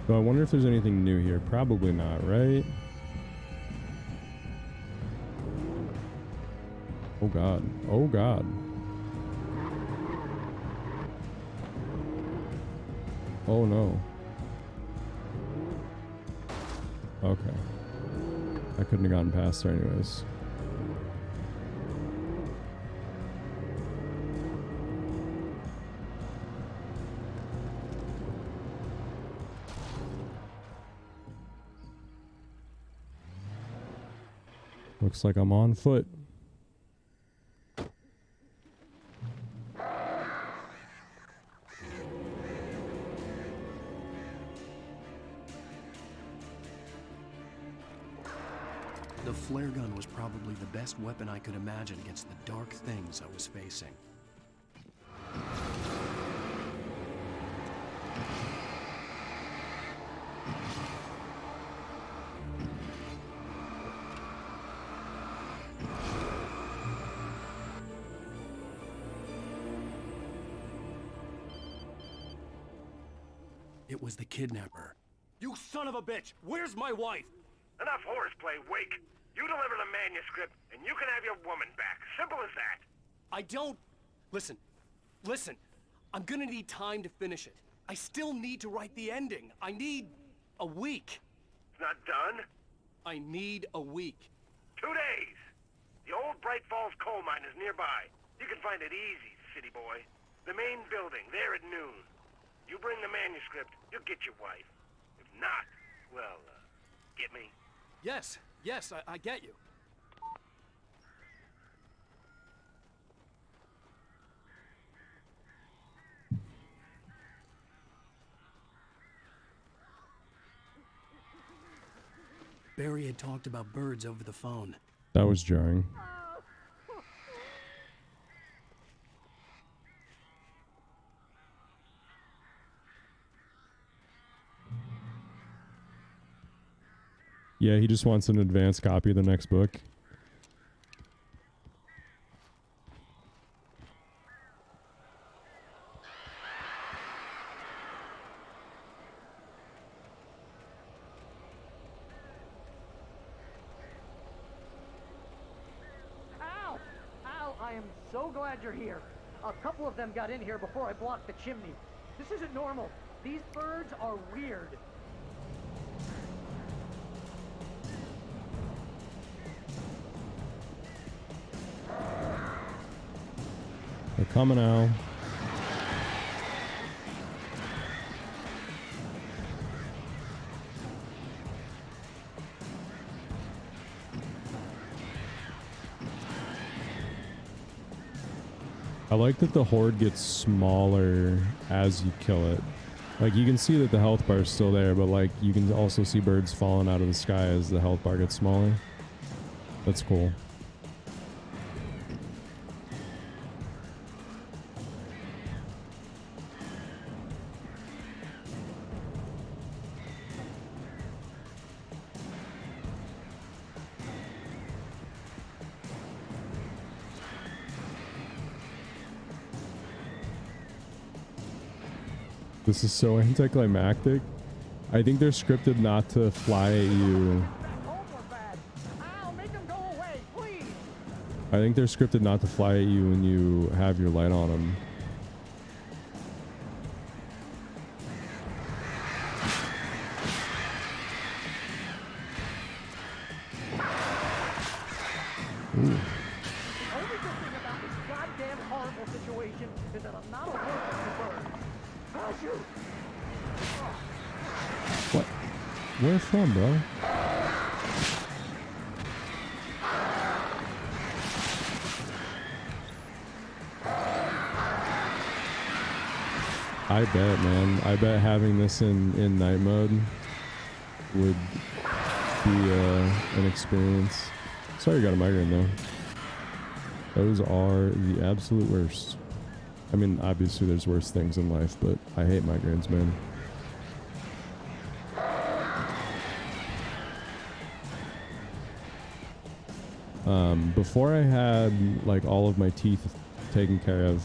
So I wonder if there's anything new here. Probably not, right? Oh god. Oh god. Oh no. Okay. I couldn't have gotten past there anyways. Looks like I'm on foot. The flare gun was probably the best weapon I could imagine against the dark things I was facing. It was the kidnapper. You son of a bitch! Where's my wife? Enough horseplay, Wake. You deliver the manuscript, and you can have your woman back. Simple as that. I don't... Listen. Listen. I'm gonna need time to finish it. I still need to write the ending. I need... a week. It's not done. I need a week. 2 days. The old Bright Falls coal mine is nearby. You can find it easy, city boy. The main building, there at noon. You bring the manuscript, you'll get your wife. If not, well, get me? Yes, I get you. Barry had talked about birds over the phone. That was jarring. Yeah, he just wants an advanced copy of the next book. Ow! Ow! I am so glad you're here. A couple of them got in here before I blocked the chimney. This isn't normal. These birds are weird. They're coming out. I like that the horde gets smaller as you kill it. Like, you can see that the health bar is still there, but like you can also see birds falling out of the sky as the health bar gets smaller. That's cool. This is so anticlimactic. I think they're scripted not to fly at you. I think they're scripted not to fly at you when you have your light on them. Ooh. The only good thing about this goddamn horrible situation is that I'm not allergic to birds. How's you? What? Where from, bro? I bet, man. I bet having this in night mode would be an experience. Sorry you got a migraine though. Those are the absolute worst. I mean, obviously there's worse things in life, but I hate migraines, man. Before I had like all of my teeth taken care of,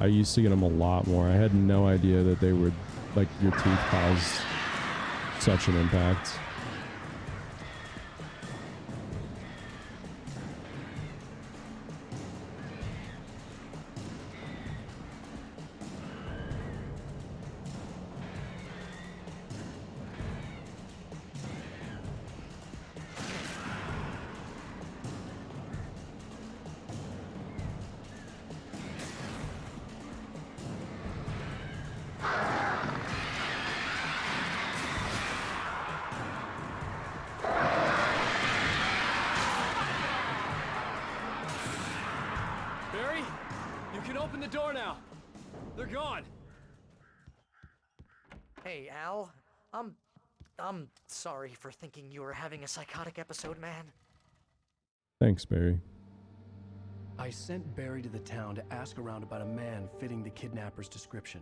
I used to get them a lot more. I had no idea that they would, like, your teeth cause such an impact. Barry, you can open the door now. They're gone. Hey, Al. I'm sorry for thinking you were having a psychotic episode, man. Thanks, Barry. I sent Barry to the town to ask around about a man fitting the kidnapper's description.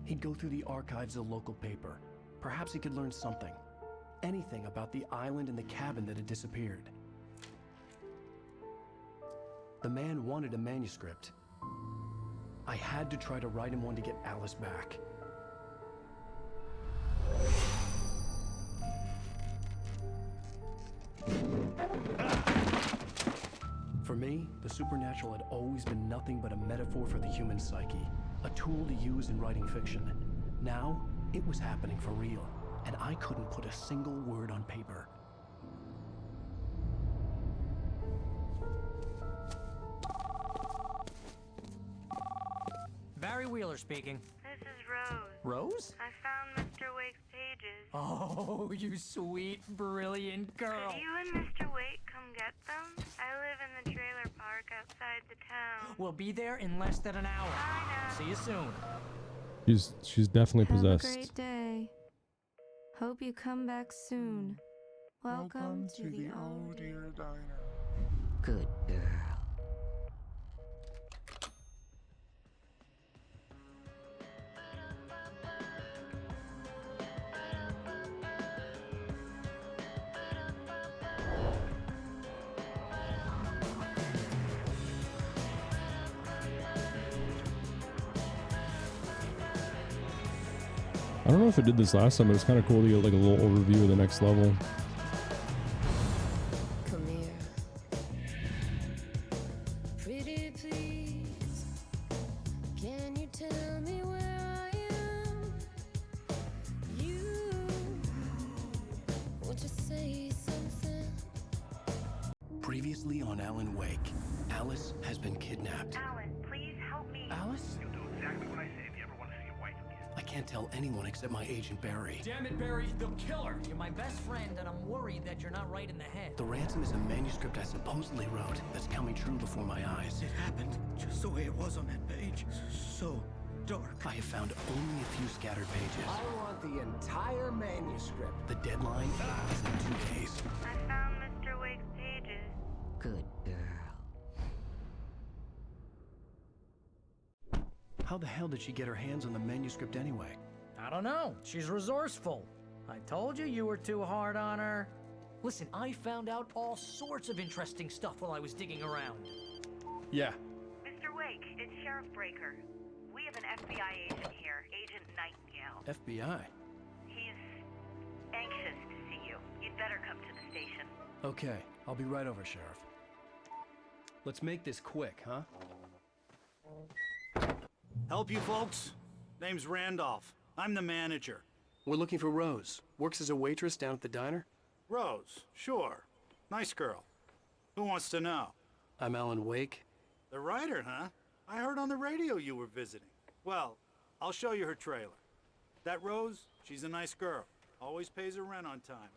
He'd go through the archives of the local paper. Perhaps he could learn something. Anything about the island and the cabin that had disappeared. The man wanted a manuscript. I had to try to write him one to get Alice back. For me, the supernatural had always been nothing but a metaphor for the human psyche, a tool to use in writing fiction. Now, it was happening for real, and I couldn't put a single word on paper. Barry Wheeler speaking. This is Rose. Rose? I found Mr. Wake's pages. Oh, you sweet, brilliant girl. Could you and Mr. Wake come get them? I live in the trailer park outside the town. We'll be there in less than an hour. I know. See you soon. She's definitely Have possessed. a great day. Hope you come back soon. Welcome to the old dear diner. Good girl. I don't know if it did this last time, but it's kind of cool to get like a little overview of the next level. Come here. Pretty please. Can you tell me where I am? You. Won't you say something? Previously on Alan Wake, Alice has been kidnapped. Alan, please help me. Alice? You'll do exactly what I say if you ever want to see your wife again. I can't tell anyone except my agent Barry. Damn it, Barry, they'll kill her. You're my best friend, and I'm worried that you're not right in the head. The ransom is a manuscript I supposedly wrote that's coming true before my eyes. It happened just the way it was on that page. So dark. I have found only a few scattered pages. I want the entire manuscript. The deadline is in 2 days. I found Mr. Wake's pages. Good girl. How the hell did she get her hands on the manuscript anyway? I don't know. She's resourceful. I told you you were too hard on her. Listen, I found out all sorts of interesting stuff while I was digging around. Yeah. Mr. Wake, it's Sheriff Breaker. We We have an FBI agent here, Agent Nightingale. FBI? He's anxious to see you. You'd better come to the station. Okay, I'll be right over, Sheriff. Let's make this quick, huh? Help you folks? Name's Randolph. I'm the manager. We're looking for Rose. Works as a waitress down at the diner. Rose, sure. Nice girl. Who wants to know? I'm Alan Wake. The writer, huh? I heard on the radio you were visiting. Well, I'll show you her trailer. That Rose, she's a nice girl. Always pays her rent on time.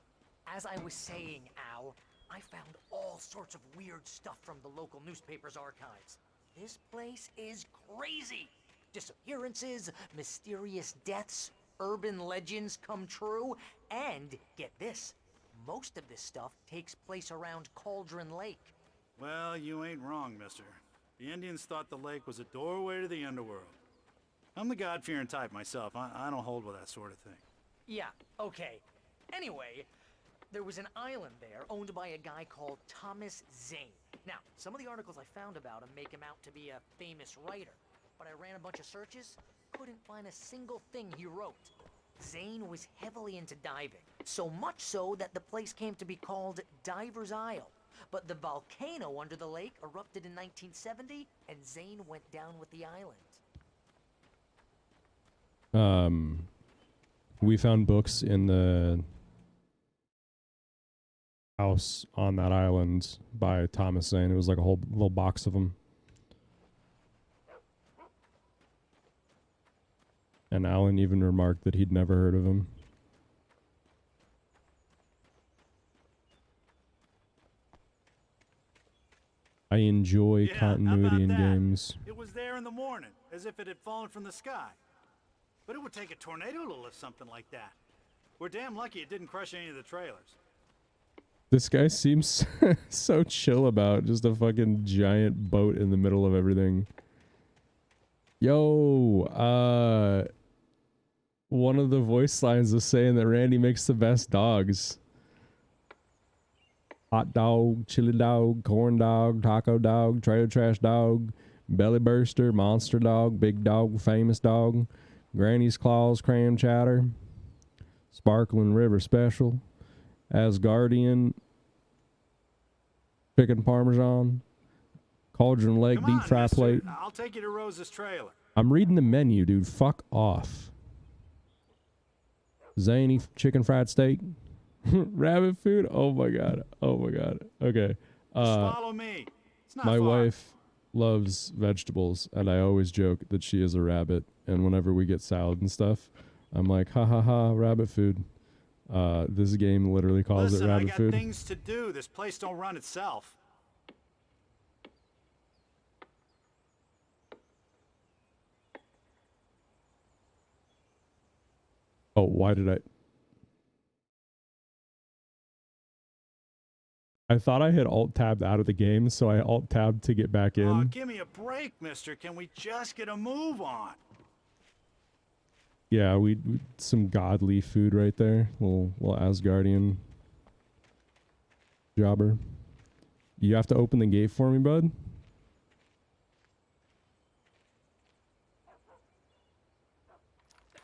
As I was saying, Al, I found all sorts of weird stuff from the local newspaper's archives. This place is crazy. Disappearances, mysterious deaths, urban legends come true, and get this, most of this stuff takes place around Cauldron Lake. Well, you ain't wrong, mister. The Indians thought the lake was a doorway to the underworld. I'm the God-fearing type myself. I don't hold with that sort of thing. Yeah, okay. Anyway, there was an island there owned by a guy called Thomas Zane. Now, some of the articles I found about him make him out to be a famous writer, but I ran a bunch of searches, couldn't find a single thing he wrote. Zane was heavily into diving, so much so that the place came to be called Diver's Isle. But the volcano under the lake erupted in 1970, and Zane went down with the island. We found books in the house on that island by Thomas Zane. It was like a whole little box of them. And Alan even remarked that he'd never heard of him. I enjoy continuity in games. It was there in the morning, as if it had fallen from the sky. But it would take a tornado to lift something like that. We're damn lucky it didn't crush any of the trailers. This guy seems so chill about just a fucking giant boat in the middle of everything. Yo, one of the voice lines was saying that Randy makes the best dogs. Hot dog, chili dog, corn dog, taco dog, trailer trash dog, belly burster, monster dog, big dog, famous dog, Granny's claws, cram chowder, sparkling river special, Asgardian, chicken parmesan, Cauldron Lake Come deep on, fry mister. plate. I'll take you to Rose's trailer. I'm reading the menu, dude. Fuck off. Zany chicken fried steak. Rabbit food? Oh my god. Oh my god. Okay. Just follow me. It's not My far. wife loves vegetables, and I always joke that she is a rabbit. And whenever we get salad and stuff, I'm like, ha ha ha, rabbit food. This game literally calls Listen, it rabbit I got food. things to do. This place don't run itself. Oh, why did I thought I had alt-tabbed out of the game, so I alt-tabbed to get back in. Oh, give me a break, mister. Can we just get a move on? Yeah, we some godly food right there. Little Asgardian jobber. You have to open the gate for me, bud?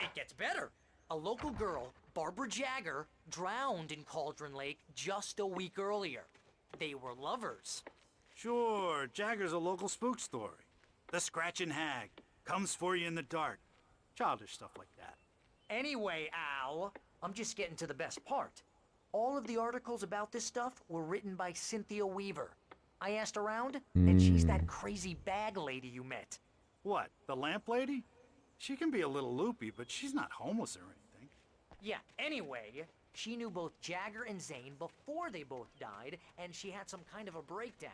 It gets better. A local girl, Barbara Jagger, drowned in Cauldron Lake just a week earlier. They were lovers. Sure, Jagger's a local spook story. The Scratching Hag comes for you in the dark. Childish stuff like that. Anyway, Al, I'm just getting to the best part. All of the articles about this stuff were written by Cynthia Weaver. I asked around, and she's that crazy bag lady you met. What, the lamp lady? She can be a little loopy, but she's not homeless or anything. Yeah, anyway, she knew both Jagger and Zane before they both died, and she had some kind of a breakdown.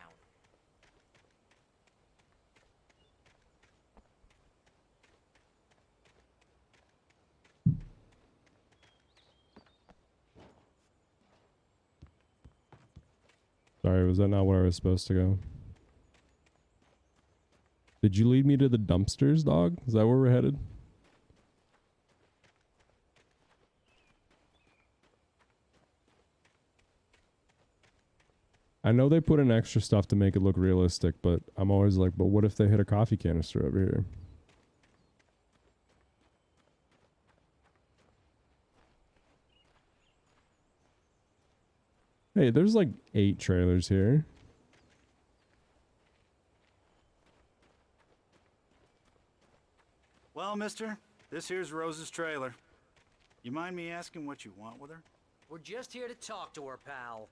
Sorry, was that not where I was supposed to go? Did you lead me to the dumpsters, dog? Is that where we're headed? I know they put in extra stuff to make it look realistic, but I'm always like, but what if they hit a coffee canister over here? Hey, there's like 8 trailers here. Well, mister, this here's Rose's trailer. You mind me asking what you want with her? We're just here to talk to her, pal.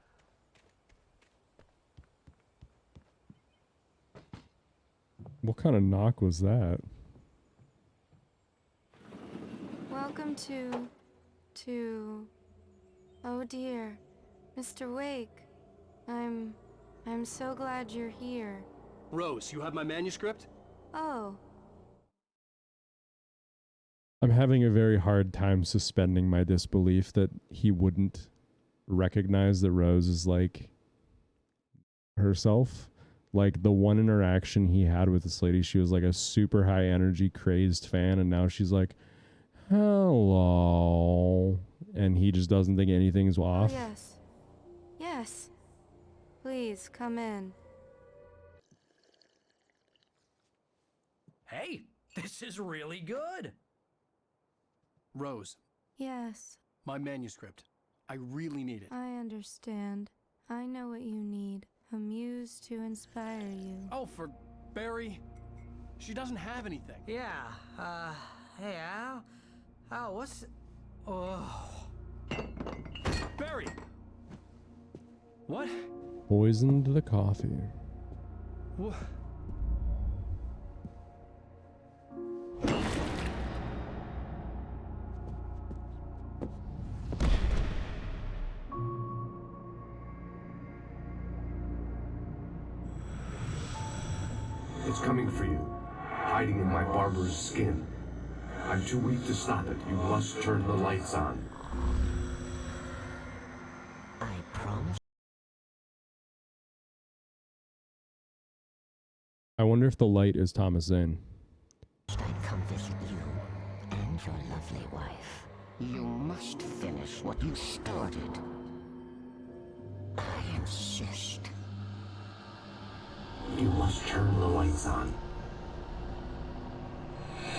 What kind of knock was that? Welcome to... Oh dear, Mr. Wake. I'm so glad you're here. Rose, you have my manuscript? Oh, I'm having a very hard time suspending my disbelief that he wouldn't recognize that Rose is like herself. Like the one interaction he had with this lady, she was like a super high energy, crazed fan, and now she's like, hello. And he just doesn't think anything's off. oh yes. Yes. Please, come in. Hey, this is really good. Rose, Yes, my manuscript. I really need it. I understand. I know what you need. A muse to inspire you. Oh, for Barry? She doesn't have anything. Yeah, hey, Al, what's... Oh... Barry! What? Poisoned the coffee. What? It's coming for you, hiding in my barber's skin. I'm too weak to stop it. You must turn the lights on. I promise. I wonder if the light is Thomas Zane. I'd come visit you and your lovely wife. You must finish what you started. I insist. You must turn the lights on.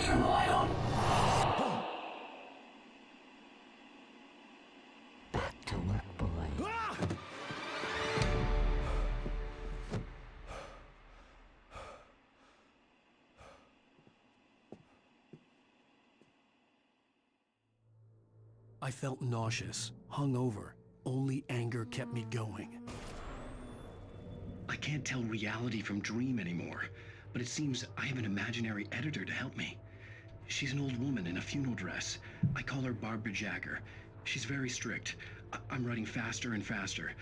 Turn the light on. Back to work, boy. I felt nauseous, hungover. Only anger kept me going. I can't tell reality from dream anymore, but it seems I have an imaginary editor to help me. She's an old woman in a funeral dress. I call her Barbara Jagger. She's very strict. I'm writing faster and faster.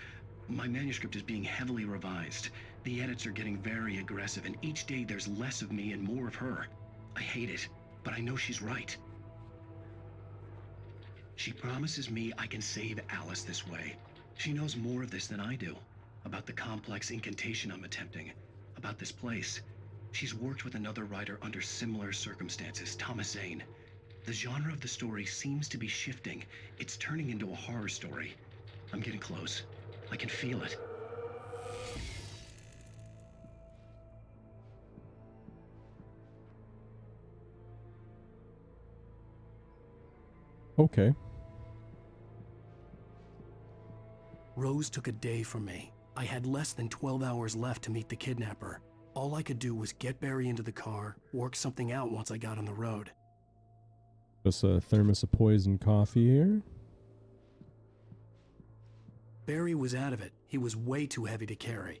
My manuscript is being heavily revised. The edits are getting very aggressive, and each day there's less of me and more of her. I hate it, but I know she's right. She promises me I can save Alice this way. She knows more of this than I do. About the complex incantation I'm attempting. About this place. She's worked with another writer under similar circumstances, Thomas Zane. The genre of the story seems to be shifting. It's turning into a horror story. I'm getting close. I can feel it. Okay. Rose took a day from me. I had less than 12 hours left to meet the kidnapper. All I could do was get Barry into the car, work something out once I got on the road. Just a thermos of poisoned coffee here. Barry was out of it. He was way too heavy to carry.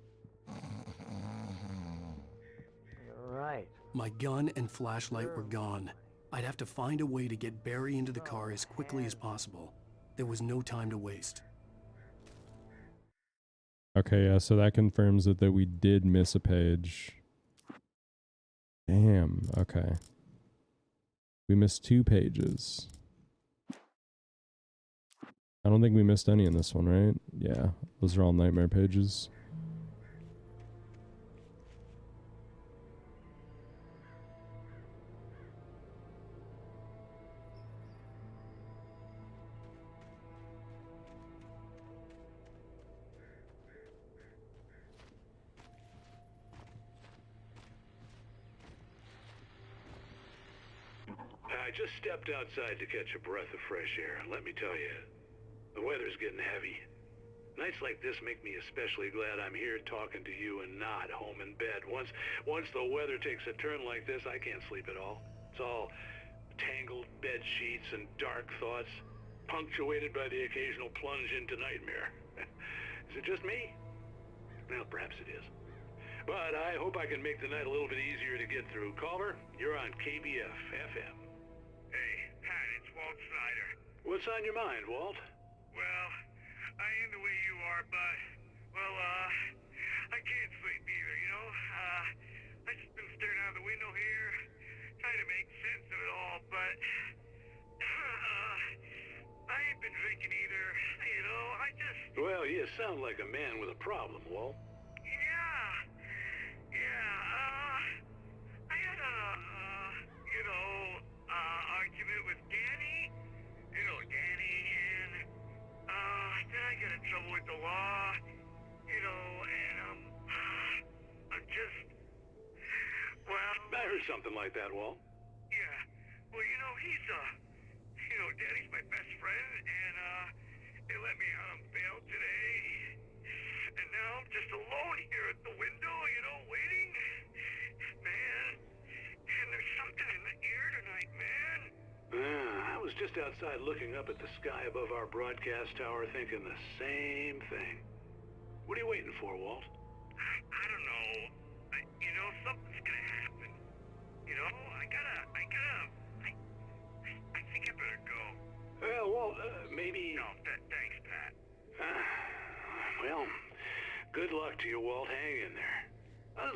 Right. My gun and flashlight were gone. I'd have to find a way to get Barry into the car as quickly as possible. There was no time to waste. Okay, yeah, so that confirms that we did miss a page. Damn, okay. We missed 2 pages. I don't think we missed any in this one, right? Yeah, those are all nightmare pages. I just stepped outside to catch a breath of fresh air. Let me tell you, the weather's getting heavy. Nights like this make me especially glad I'm here talking to you and not home in bed. Once the weather takes a turn like this, I can't sleep at all. It's all tangled bed sheets and dark thoughts, punctuated by the occasional plunge into nightmare. Is it just me? Well, perhaps it is. But I hope I can make the night a little bit easier to get through. Caller, you're on KBF FM. Hey, Pat, it's Walt Snyder. What's on your mind, Walt? Well, I am the way you are, but, well, I can't sleep either, you know? I just been staring out the window here, trying to make sense of it all, but, I ain't been drinking either, you know, I just... Well, you sound like a man with a problem, Walt. I had a, argument with Danny, and, then I got in trouble with the law, and, I'm just, well... I heard something like that, Walt. Yeah, well, he's, Danny's my best friend, and, they let me out on bail today, and now I'm just alone here at the window, waiting. Man, and there's something in the air tonight, man. I was just outside looking up at the sky above our broadcast tower thinking the same thing. What are you waiting for, Walt? I don't know. Something's gonna happen. I think I better go. Well, Walt, maybe... No, thanks, Pat. Well, good luck to you, Walt. Hang in there.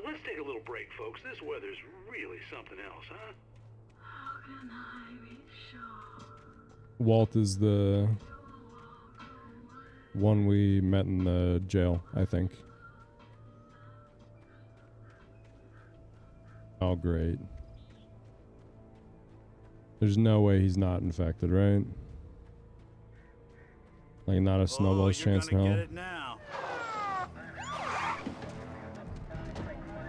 Let's take a little break, folks. This weather's really something else, huh? How can I be sure? Walt is the one we met in the jail, I think. Oh, great. There's no way he's not infected, right? Like, not a snowball's chance in hell. Get it now.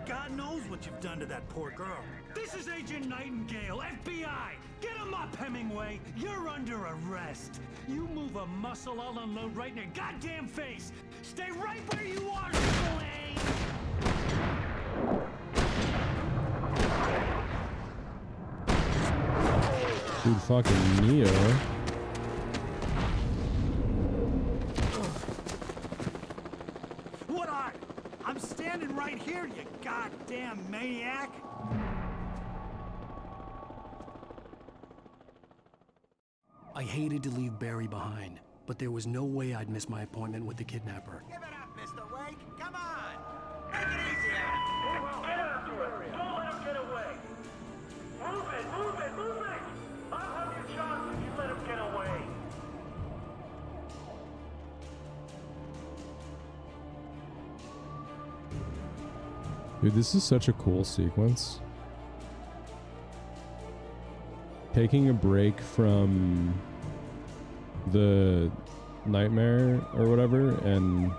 God knows what you've done to that poor girl. This is Agent Nightingale, FBI! Get him up, Hemingway! You're under arrest! You move a muscle, I'll unload right in your goddamn face! Stay right where you are, Triple A! Dude, fucking Neo. What are? I'm standing right here, you goddamn maniac! I hated to leave Barry behind, but there was no way I'd miss my appointment with the kidnapper. Give it up, Mr. Wake. Come on. Make it easy on him. Get after it. Don't let him get away. Move it. I'll have you shot if you let him get away. Dude, this is such a cool sequence. Taking a break from the nightmare or whatever and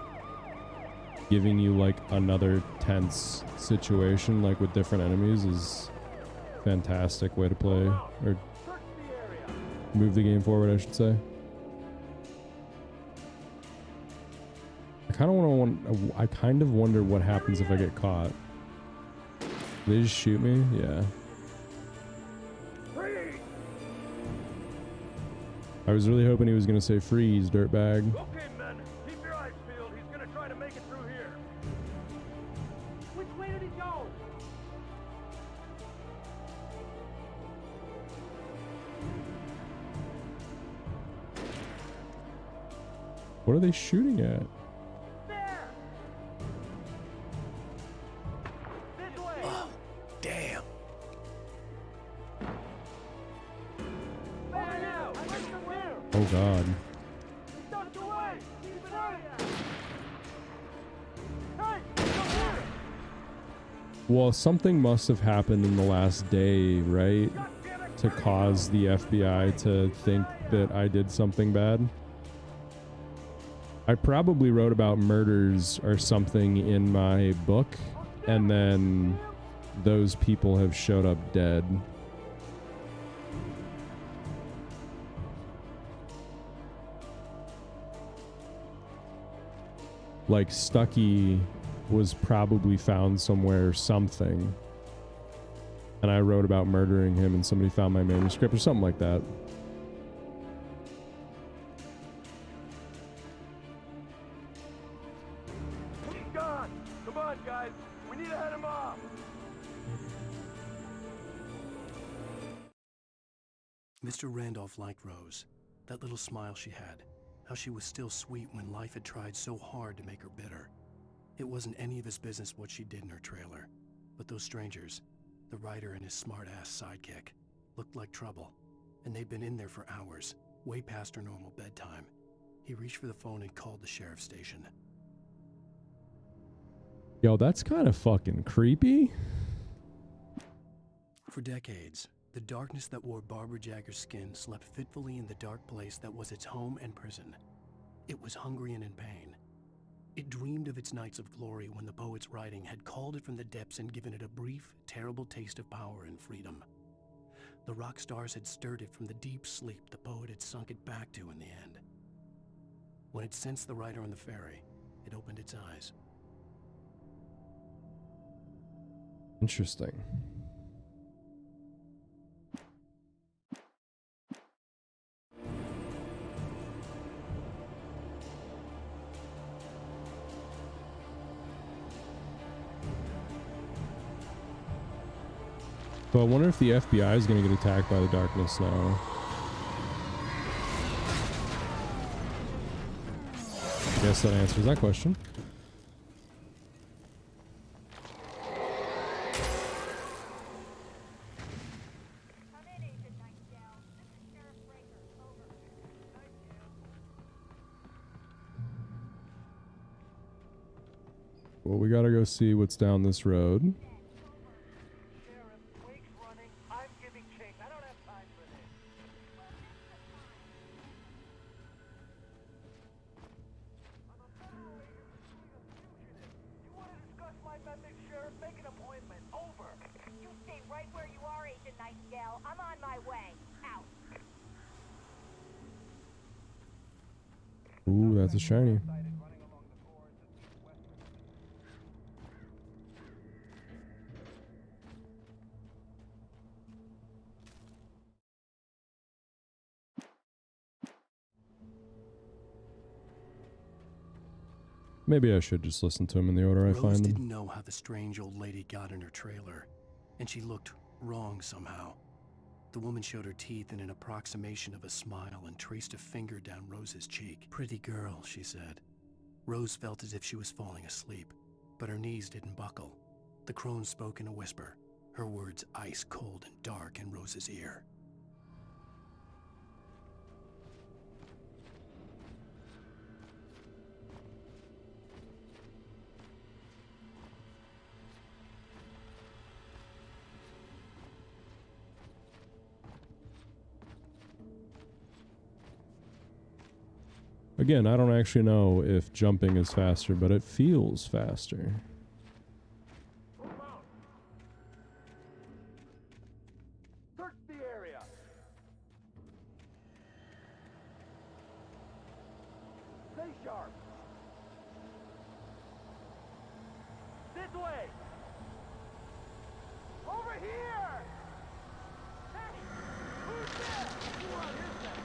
giving you like another tense situation like with different enemies is fantastic way to play or move the game forward, I should say. I kind of wonder what happens if I get caught. Do they just shoot me? Yeah. I was really hoping he was gonna say freeze, dirtbag. Okay, men. Keep your eyes peeled. He's gonna try to make it through here. Which way did he go? What are they shooting at? Oh, damn. Oh god. Well, something must have happened in the last day, right? To cause the FBI to think that I did something bad. I probably wrote about murders or something in my book, and then those people have showed up dead. like Stucky was probably found somewhere or something, and I wrote about murdering him and somebody found my manuscript or something like that. He's gone. Come on, guys. We need to head him off. Mr. Randolph liked Rose. That little smile she had. How she was still sweet when life had tried so hard to make her bitter. It wasn't any of his business what she did in her trailer. But those strangers, the writer and his smart-ass sidekick, looked like trouble. And they'd been in there for hours, way past her normal bedtime. He reached for the phone and called the sheriff's station. Yo, that's kind of fucking creepy. For decades, the darkness that wore Barbara Jagger's skin slept fitfully in the dark place that was its home and prison. It was hungry and in pain. It dreamed of its nights of glory when the poet's writing had called it from the depths and given it a brief, terrible taste of power and freedom. The rock stars had stirred it from the deep sleep the poet had sunk it back to in the end. When it sensed the writer on the ferry, it opened its eyes. Interesting. So I wonder if the FBI is going to get attacked by the darkness now. I guess that answers that question. Well, we gotta go see what's down this road. Ooh, that's a shiny. Maybe I should just listen to them in the order I Rose find them. didn't know how the strange old lady got in her trailer, and she looked wrong somehow. The woman showed her teeth in an approximation of a smile and traced a finger down Rose's cheek. "Pretty girl," she said. Rose felt as if she was falling asleep, but her knees didn't buckle. The crone spoke in a whisper, her words ice cold and dark in Rose's ear. Again, I don't actually know if jumping is faster, but it feels faster. Search the area. Stay sharp. This way. Over here. Hey, who's there? Who on his side?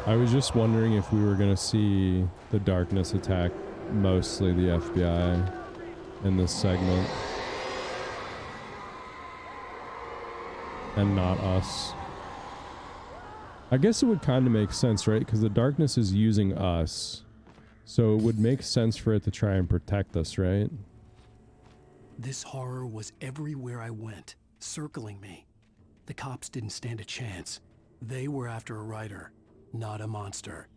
I was just wondering if we were going to see the darkness attack mostly the FBI in this segment and not us. I guess it would kind of make sense, right? Because the darkness is using us. So it would make sense for it to try and protect us, right? This horror was everywhere I went, circling me. The cops didn't stand a chance. They were after a writer, not a monster.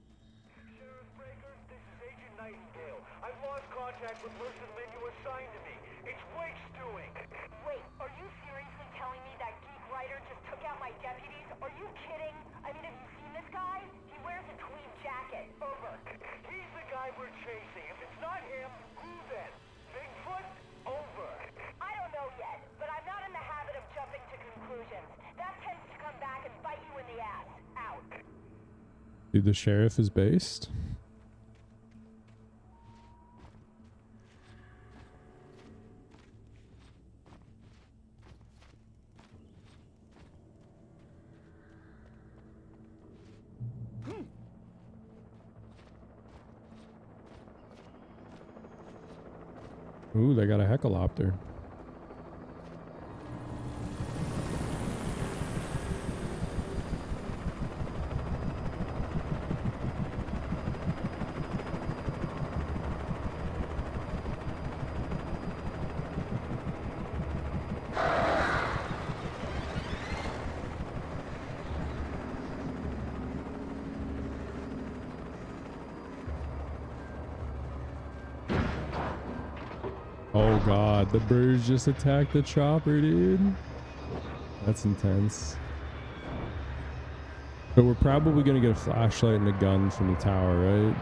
Sheriff Breakers, this is Agent Nightingale. I've lost contact with most of the men you assigned to me. It's Wake's doing. Wait, are you seriously telling me that geek writer just took out my deputies? Are you kidding? I mean, have you seen this guy? He wears a tweed jacket. Over. He's the guy we're chasing. If it's not him, who then? Bigfoot? Over. I don't know yet, but I'm not in the habit of jumping to conclusions. That tends to come back and bite you in the ass. Out. Dude, the sheriff is based. Ooh, they got a heckalopter. Oh god, the birds just attacked the chopper, dude. That's intense. But we're probably gonna get a flashlight and a gun from the tower, right?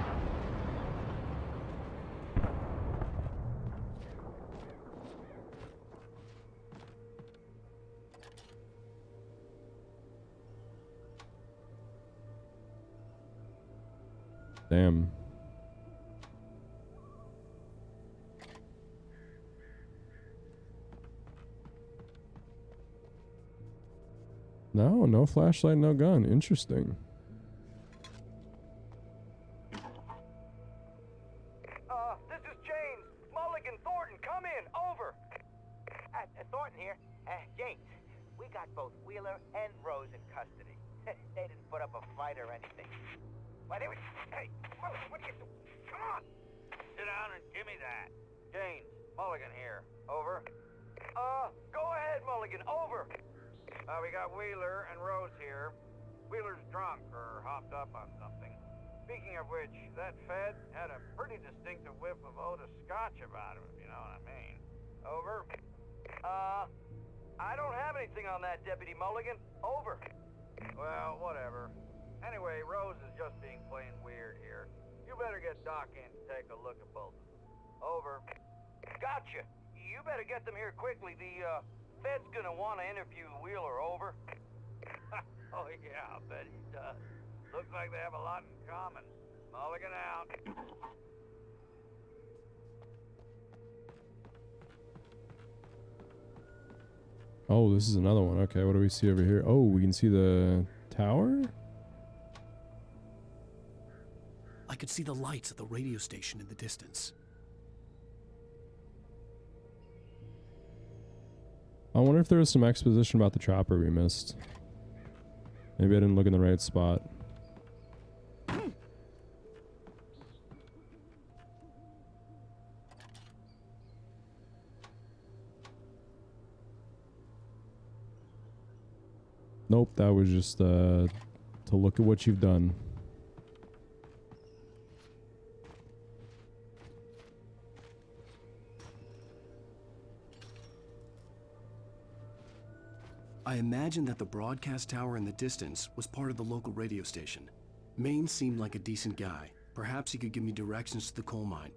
Damn. No, no flashlight, no gun. Interesting. This is James. Mulligan, Thornton, come in. Over. Thornton here. James, we got both Wheeler and Rose in custody. They didn't put up a fight or anything. Why, they were... Hey, Mulligan, what are you doing? Come on. Sit down and give me that. James, Mulligan here. Over. Go ahead, Mulligan. Over. We got Wheeler and Rose here. Wheeler's drunk or hopped up on something. Speaking of which, that Fed had a pretty distinctive whiff of Otis Scotch about him, if you know what I mean. Over. I don't have anything on that, Deputy Mulligan. Over. Well, whatever. Anyway, Rose is just being plain weird here. You better get Doc in to take a look at both of them. Over. Gotcha. You better get them here quickly. The, Fed's gonna want to interview Wheeler. Over. Oh yeah, I'll bet he does. Looks like they have a lot in common. Mulligan out. Oh, this is another one. Okay, what do we see over here? Oh, we can see the tower? I could see the lights at the radio station in the distance. I wonder if there was some exposition about the chopper we missed. Maybe I didn't look in the right spot. Nope, that was just to look at what you've done. I imagine that the broadcast tower in the distance was part of the local radio station. Maine seemed like a decent guy. Perhaps he could give me directions to the coal mine.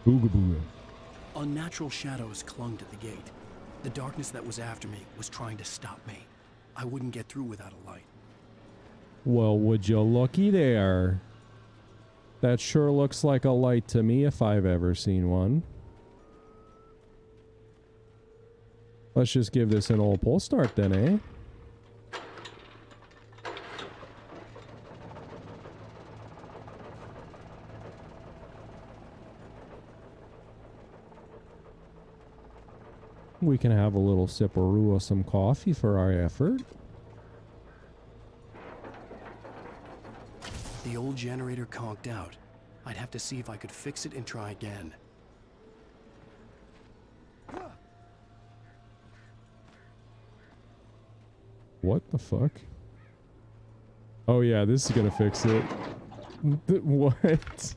Boogaboo. Unnatural shadows clung to the gate. The darkness that was after me was trying to stop me. I wouldn't get through without a light. Well, would you looky there? That sure looks like a light to me if I've ever seen one. Let's just give this an old pull start then, eh? We can have a little sipperoo of some coffee for our effort. The old generator conked out. I'd have to see if I could fix it and try again. What the fuck? Oh yeah, this is gonna fix it. What?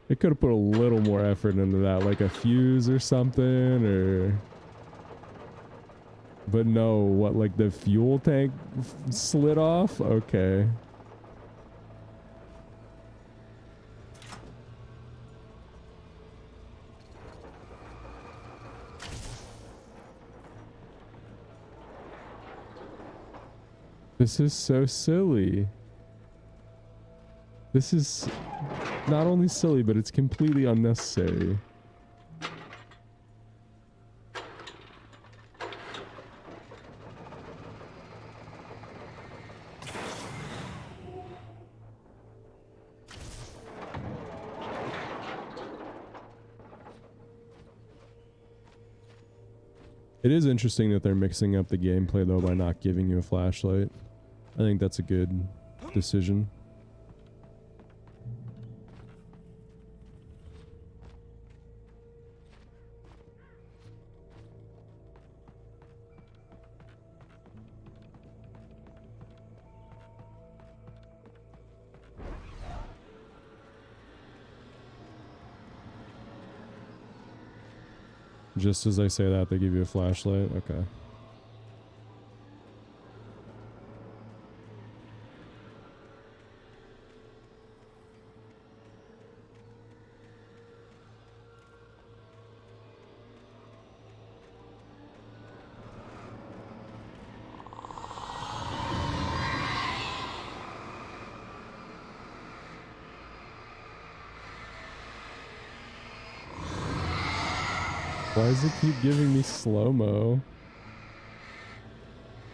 They could have put a little more effort into that, like a fuse or something, or... But no, what, like the fuel tank slid off? Okay. This is so silly. This is not only silly, but it's completely unnecessary. It is interesting that they're mixing up the gameplay though by not giving you a flashlight. I think that's a good decision. Just as I say that, they give you a flashlight. Okay. Why does it keep giving me slow-mo?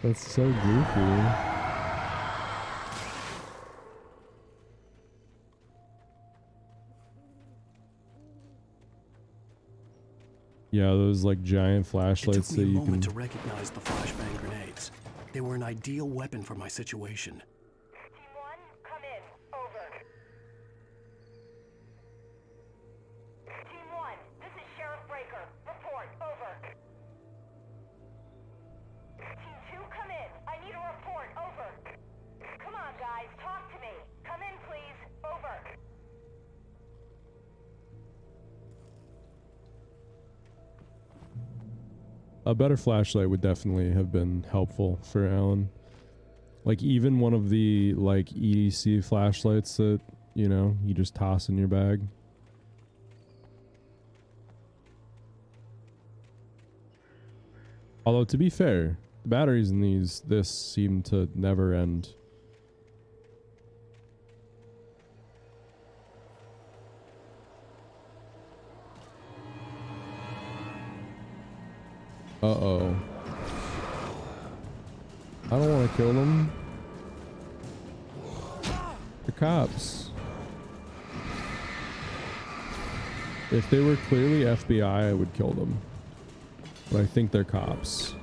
That's so goofy. Yeah, those like giant flashlights It took that me a you moment can... to recognize the flashbang grenades. They were an ideal weapon for my situation. Team 1, come in. Over. Team 1, this is Sheriff Breaker. Report. Over. Team 2, come in. I need a report. Over. Come on, guys. Talk to me. Come in, please. Over. A better flashlight would definitely have been helpful for Alan. Like even one of the like EDC flashlights that, you know, you just toss in your bag. Although to be fair, the batteries in this seem to never end. Uh-oh. I don't want to kill them. The cops. If they were clearly FBI, I would kill them. But I think they're cops.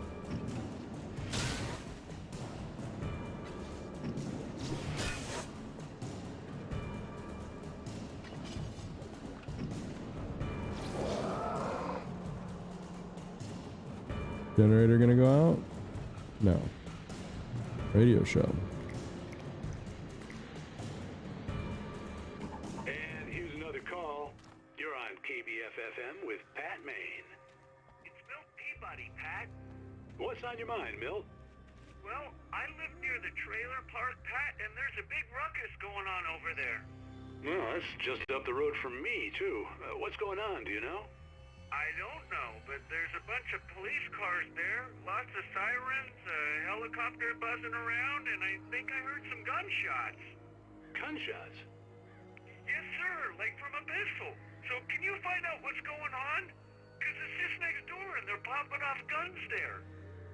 Generator gonna go out? No. Radio show. And here's another call. You're on KBF-FM with Pat Maine. It's Milt Peabody, Pat. What's on your mind, Milt? Well, I live near the trailer park, Pat, and there's a big ruckus going on over there. Well, that's just up the road from me, too. What's going on, do you know? I don't know, but there's a bunch of police cars there, lots of sirens, a helicopter buzzing around, and I think I heard some gunshots. Gunshots? Yes, sir, like from a pistol. So can you find out what's going on? Because it's just next door and they're popping off guns there.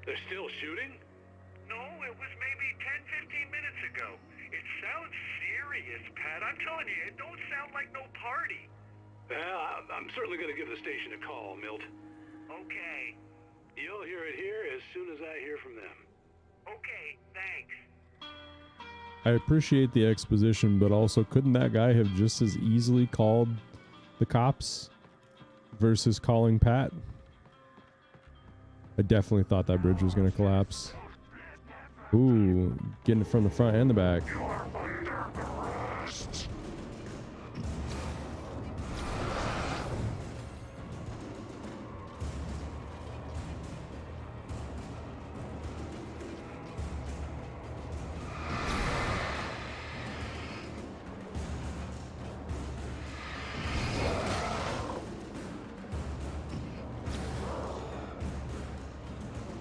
They're still shooting? No, it was maybe 10, 15 minutes ago. It sounds serious, Pat. I'm telling you, it don't sound like no party. Well, I'm certainly going to give the station a call, Milt. Okay. You'll hear it here as soon as I hear from them. Okay, thanks. I appreciate the exposition, but also couldn't that guy have just as easily called the cops versus calling Pat? I definitely thought that bridge was going to collapse. Ooh, getting it from the front and the back.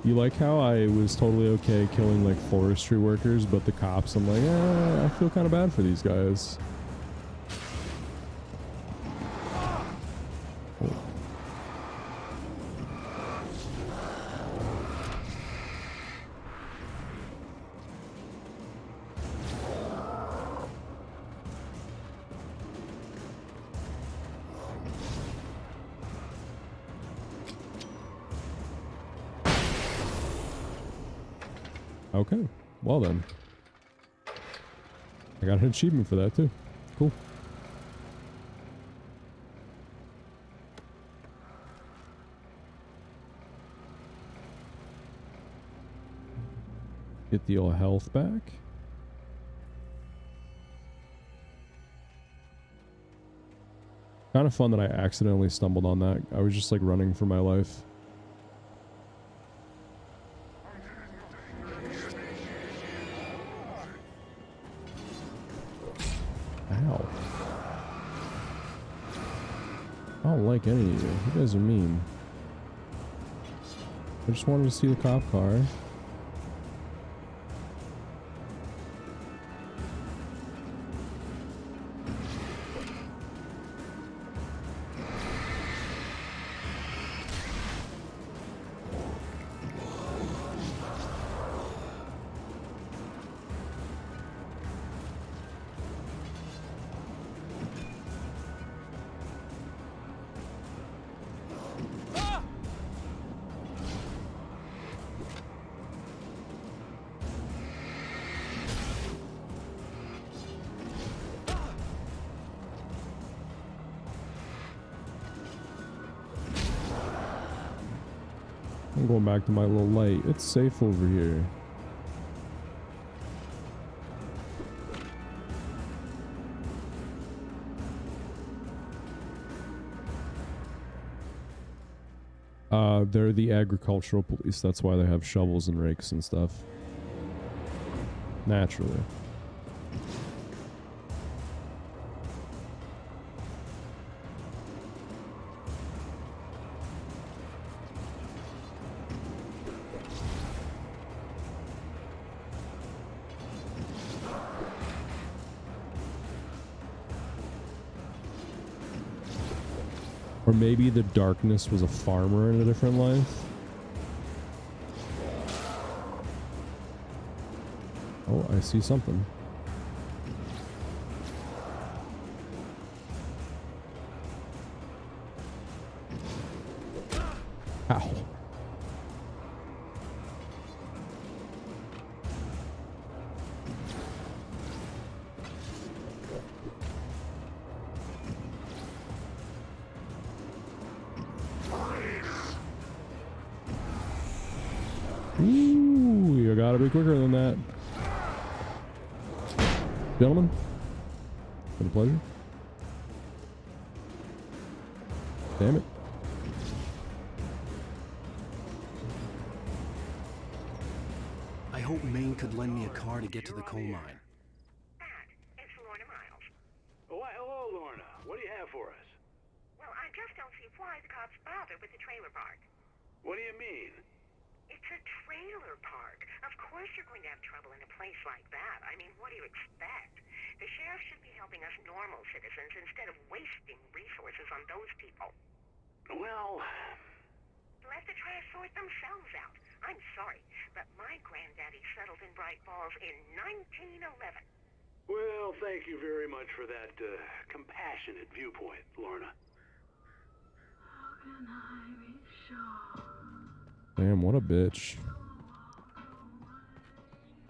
You like how I was totally okay killing like forestry workers, but the cops, I'm like, I feel kind of bad for these guys. Okay. Well then. I got an achievement for that too. Cool. Get the old health back. Kind of fun that I accidentally stumbled on that. I was just like running for my life. Ow. I don't like any of you. You guys are mean. I just wanted to see the cop car. I'm going back to my little light. It's safe over here. They're the agricultural police. That's why they have shovels and rakes and stuff. Naturally. Or maybe the darkness was a farmer in a different life. Oh, I see something. Ow. Ooh, you gotta be quicker than that. Gentlemen, been a pleasure. Damn it. I hope Maine could lend me a car to get to the coal mine. It's Lorna Miles. Why, hello, Lorna. What do you have for us? Well, I just don't see why the cops bother with the trailer park. What do you mean? It's a trailer park. Of course you're going to have trouble in a place like that. I mean, what do you expect? The sheriff should be helping us normal citizens instead of wasting resources on those people. Well... Let the trash sort themselves out. I'm sorry, but my granddaddy settled in Bright Falls in 1911. Well, thank you very much for that compassionate viewpoint, Lorna. How can I be sure? Damn, what a bitch.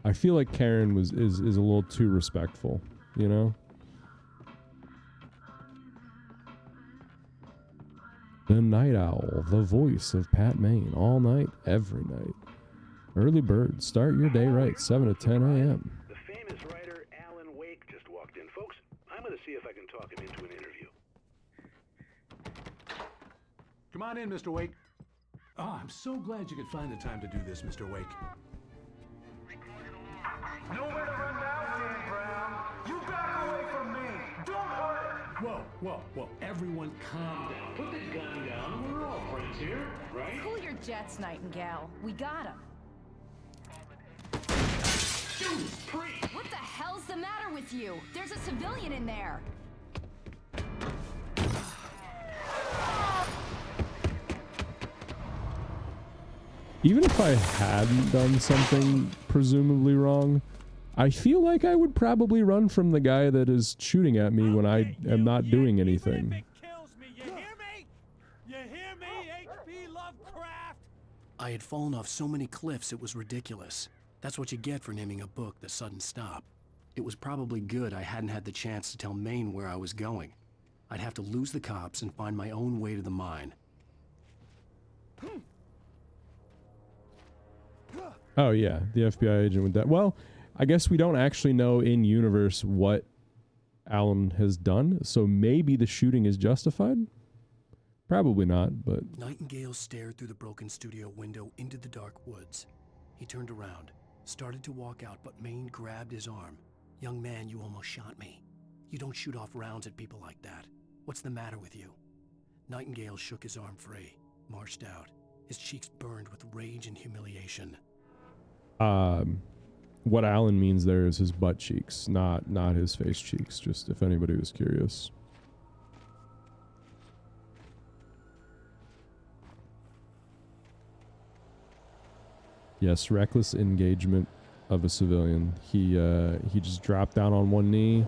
I feel like Karen is a little too respectful, you know? The Night Owl, the voice of Pat Maine, all night, every night. Early bird, start your day right, 7 to 10 a.m. The famous writer Alan Wake just walked in. Folks, I'm going to see if I can talk him into an interview. Come on in, Mr. Wake. Oh, I'm so glad you could find the time to do this, Mr. Wake. Nowhere to run now, Dan Brown. You back away from me. Don't hurt. Whoa. Everyone calm down. Put the gun down. We're all friends here, right? Cool your jets, Nightingale. We got him. What the hell's the matter with you? There's a civilian in there. Even if I hadn't done something presumably wrong, I feel like I would probably run from the guy that is shooting at me when I am not doing anything. I had fallen off so many cliffs it was ridiculous. That's what you get for naming a book The Sudden Stop. It was probably good I hadn't had the chance to tell Maine where I was going. I'd have to lose the cops and find my own way to the mine. Oh yeah, the FBI agent with that. Well, I guess we don't actually know in universe what Alan has done, so maybe the shooting is justified? Probably not, but... Nightingale stared through the broken studio window into the dark woods. He turned around, started to walk out, but Maine grabbed his arm. "Young man, you almost shot me. You don't shoot off rounds at people like that. What's the matter with you?" Nightingale shook his arm free, marched out. His cheeks burned with rage and humiliation. What Alan means there is his butt cheeks, not his face cheeks, just if anybody was curious. Yes, reckless engagement of a civilian. He just dropped down on one knee,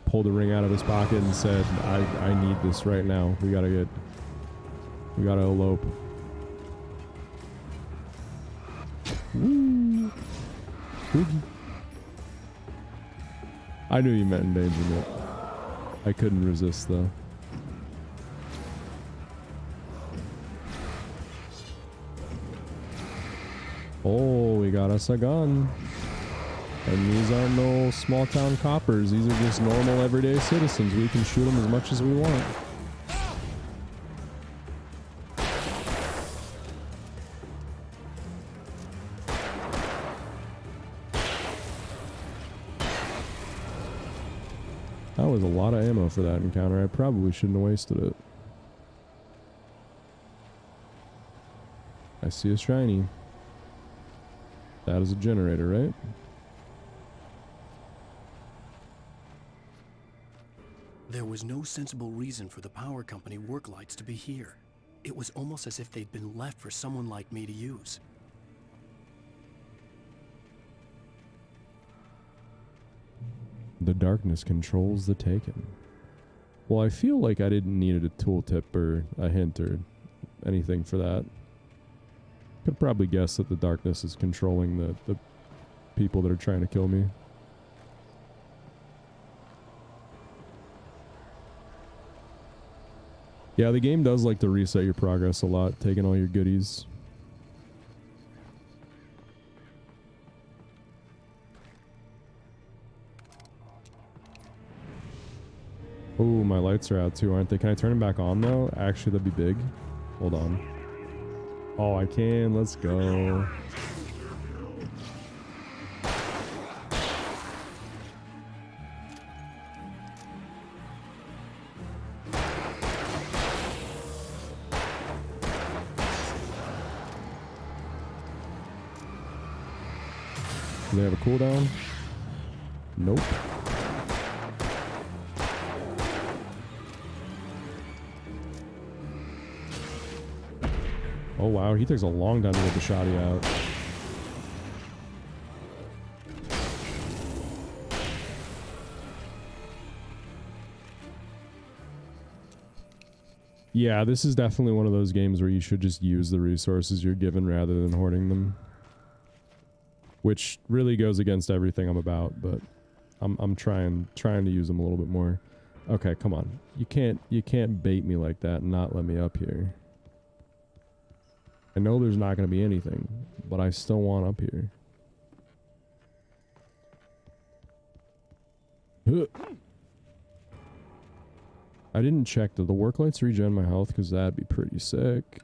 pulled a ring out of his pocket and said, I need this right now. We gotta elope. Woo! Spooky. I knew you meant endangerment. I couldn't resist though. Oh, we got us a gun. And these aren't no small town coppers. These are just normal everyday citizens. We can shoot them as much as we want. That was a lot of ammo for that encounter. I probably shouldn't have wasted it. I see a shiny. That is a generator, right? There was no sensible reason for the power company work lights to be here. It was almost as if they'd been left for someone like me to use. The darkness controls the taken. Well, I feel like I didn't need a tooltip or a hint or anything for that. Could probably guess that the darkness is controlling the people that are trying to kill me. Yeah, the game does like to reset your progress a lot, taking all your goodies. Oh, my lights are out too, aren't they? Can I turn them back on though? Actually, that'd be big. Hold on. Oh, I can. Let's go. Do they have a cooldown? Nope. Oh wow, he takes a long time to get the shotty out. Yeah, this is definitely one of those games where you should just use the resources you're given rather than hoarding them. Which really goes against everything I'm about, but I'm trying to use them a little bit more. Okay, come on. You can't bait me like that and not let me up here. I know there's not going to be anything, but I still want up here. I didn't check. Did the work lights regen my health? Because that'd be pretty sick.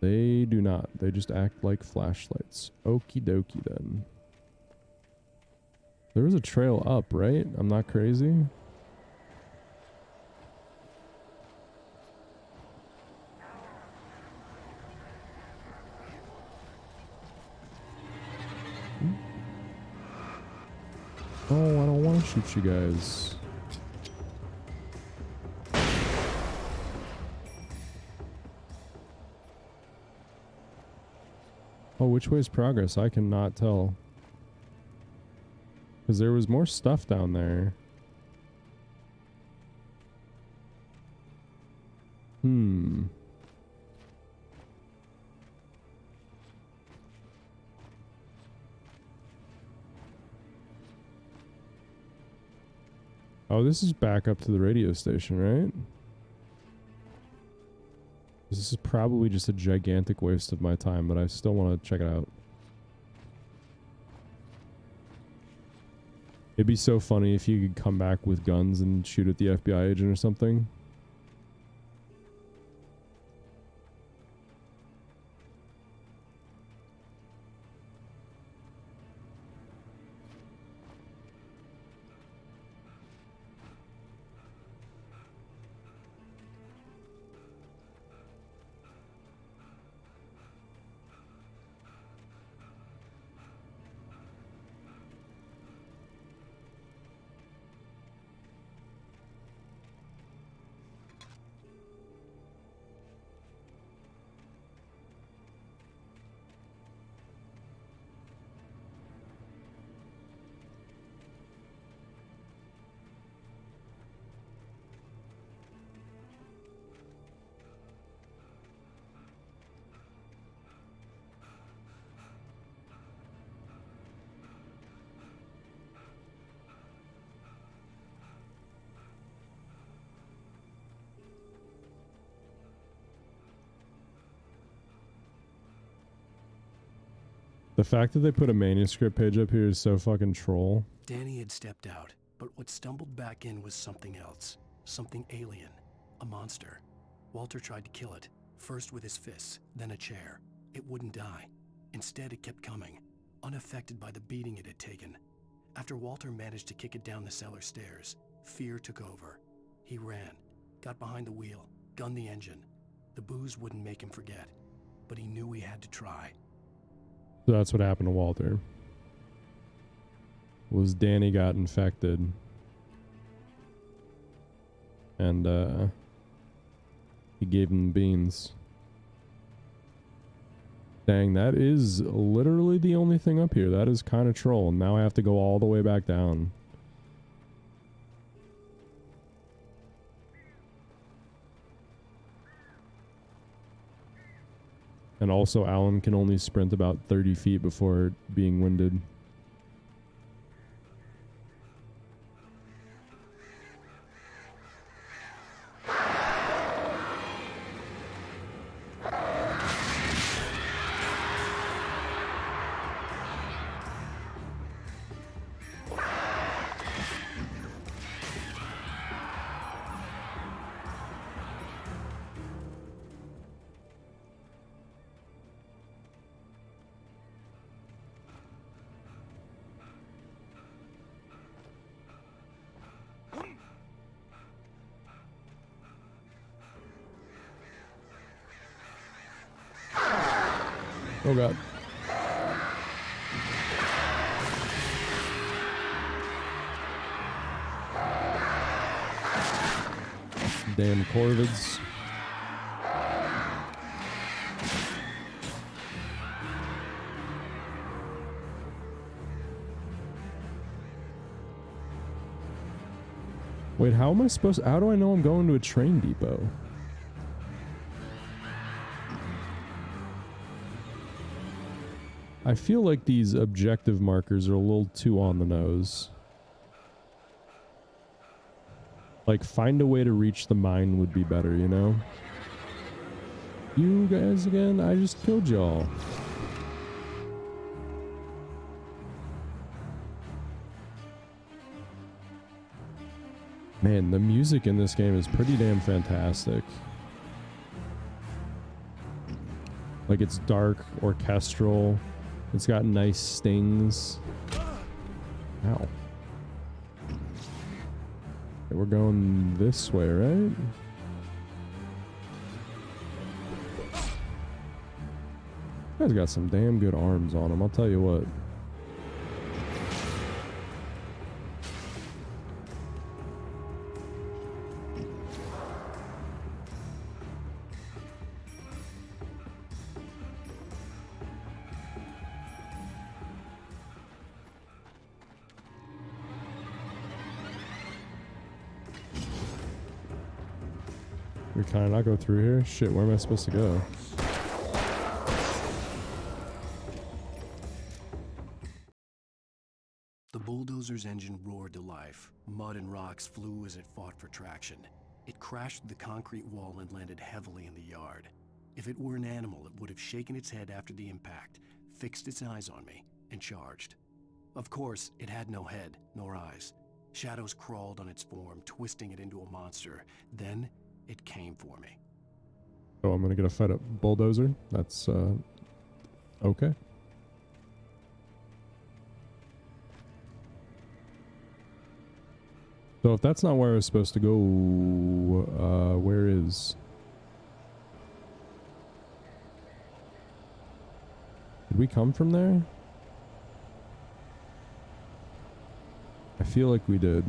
They do not. They just act like flashlights. Okie dokie then. There was a trail up, right? I'm not crazy. Oh, I don't want to shoot you guys. Oh, which way is progress? I cannot tell. Because there was more stuff down there. Oh, this is back up to the radio station, right? This is probably just a gigantic waste of my time, but I still want to check it out. It'd be so funny if you could come back with guns and shoot at the FBI agent or something. The fact that they put a manuscript page up here is so fucking troll. Danny had stepped out, but what stumbled back in was something else. Something alien. A monster. Walter tried to kill it, first with his fists, then a chair. It wouldn't die. Instead, it kept coming, unaffected by the beating it had taken. After Walter managed to kick it down the cellar stairs, fear took over. He ran, got behind the wheel, gunned the engine. The booze wouldn't make him forget, but he knew he had to try. So that's what happened to Walter. Was Danny got infected. And he gave him beans. Dang, that is literally the only thing up here. That is kind of troll. Now I have to go all the way back down. And also, Alan can only sprint about 30 feet before being winded. Oh god. Damn corvids. Wait, how am I supposed to, how do I know I'm going to a train depot? I feel like these objective markers are a little too on the nose. Like, find a way to reach the mine would be better, you know? You guys again? I just killed y'all. Man, the music in this game is pretty damn fantastic. Like, it's dark, orchestral. It's got nice stings. Ow. Okay, we're going this way, right? You guys got some damn good arms on them, I'll tell you what. Can I not go through here? Shit, where am I supposed to go? The bulldozer's engine roared to life. Mud and rocks flew as it fought for traction. It crashed through the concrete wall and landed heavily in the yard. If it were an animal, it would have shaken its head after the impact, fixed its eyes on me, and charged. Of course, it had no head, nor eyes. Shadows crawled on its form, twisting it into a monster. Then, it came for me. Oh, I'm gonna get a fight up bulldozer. That's, okay. So if that's not where I was supposed to go, where is... Did we come from there? I feel like we did.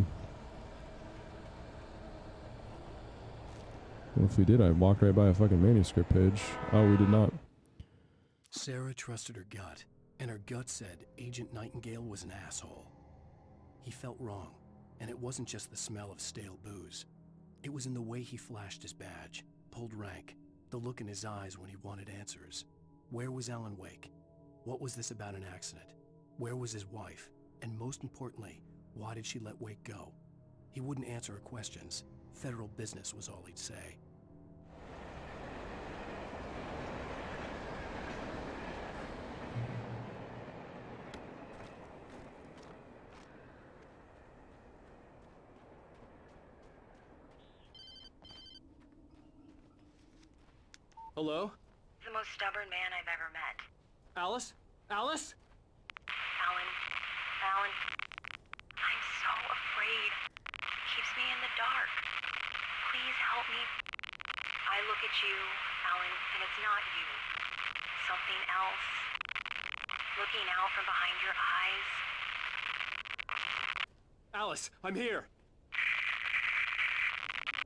Well, if we did, I walked right by a fucking manuscript page. Oh, we did not. Sarah trusted her gut, and her gut said Agent Nightingale was an asshole. He felt wrong, and it wasn't just the smell of stale booze. It was in the way he flashed his badge, pulled rank, the look in his eyes when he wanted answers. Where was Alan Wake? What was this about an accident? Where was his wife? And most importantly, why did she let Wake go? He wouldn't answer her questions. Federal business was all he'd say. Hello? The most stubborn man I've ever met. Alice? Alice? Alan. Alan. I'm so afraid. He keeps me in the dark. Please help me. I look at you, Alan, and it's not you. Something else. Looking out from behind your eyes. Alice, I'm here.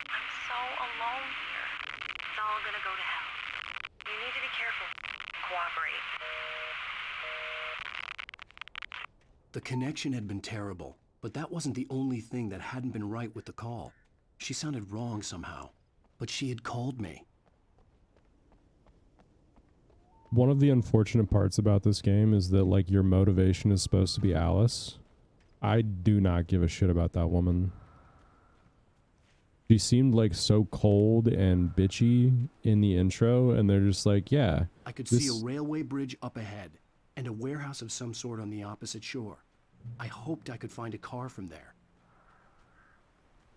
I'm so alone here. It's all gonna go to hell. You need to be careful and cooperate. The connection had been terrible, but that wasn't the only thing that hadn't been right with the call. She sounded wrong somehow, but she had called me. One of the unfortunate parts about this game is that, like, your motivation is supposed to be Alice. I do not give a shit about that woman. She seemed like so cold and bitchy in the intro, and they're just like, yeah. I could see a railway bridge up ahead, and a warehouse of some sort on the opposite shore. I hoped I could find a car from there.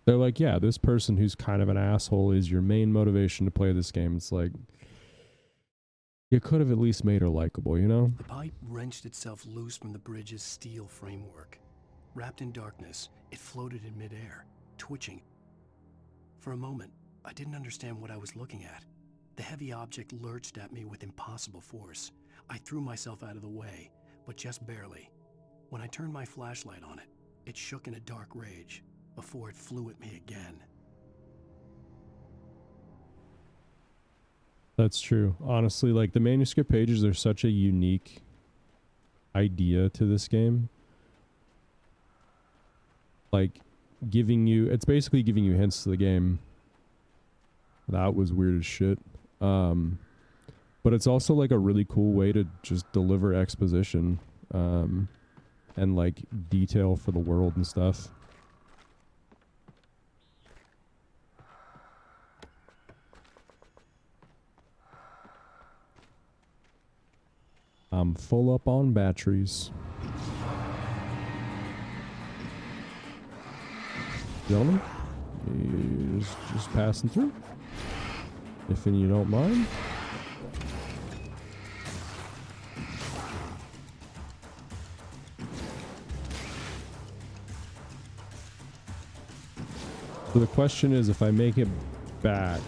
They're like, yeah, this person who's kind of an asshole is your main motivation to play this game. It's like, you could have at least made her likable, you know? The pipe wrenched itself loose from the bridge's steel framework. Wrapped in darkness, it floated in midair, twitching. For a moment, I didn't understand what I was looking at. The heavy object lurched at me with impossible force. I threw myself out of the way, but just barely. When I turned my flashlight on it, it shook in a dark rage before it flew at me again. That's true. Honestly, like, the manuscript pages are such a unique idea to this game. Like, it's basically giving you hints to the game. That was weird as shit. But it's also like a really cool way to just deliver exposition, and like detail for the world and stuff. I'm full up on batteries. Gentlemen, just passing through. If you don't mind. So the question is, if I make it back,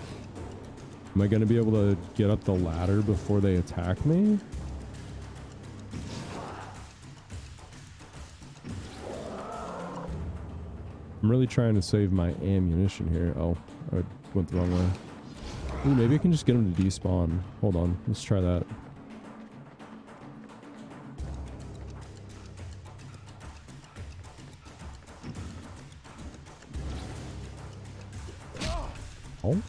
am I going to be able to get up the ladder before they attack me? I'm really trying to save my ammunition here. Oh, I went the wrong way. Ooh, maybe I can just get him to despawn. Hold on, let's try that. Oh.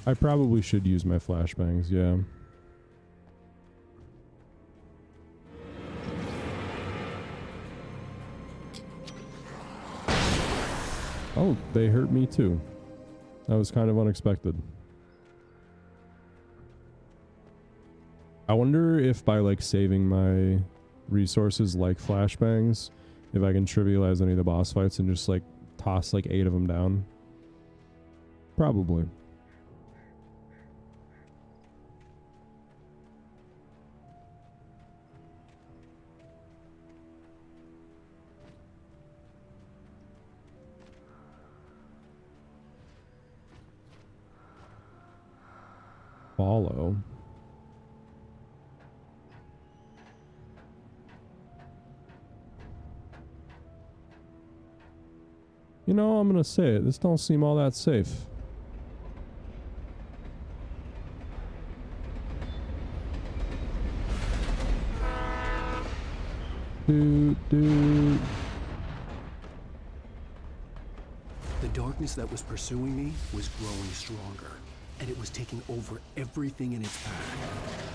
I probably should use my flashbangs, yeah. Oh, they hurt me too. That was kind of unexpected. I wonder if by like saving my resources like flashbangs, if I can trivialize any of the boss fights and just like toss like 8 of them down. Probably. Follow. You know, I'm gonna say it. This don't seem all that safe. Dude. The darkness that was pursuing me was growing stronger, and it was taking over everything in its path.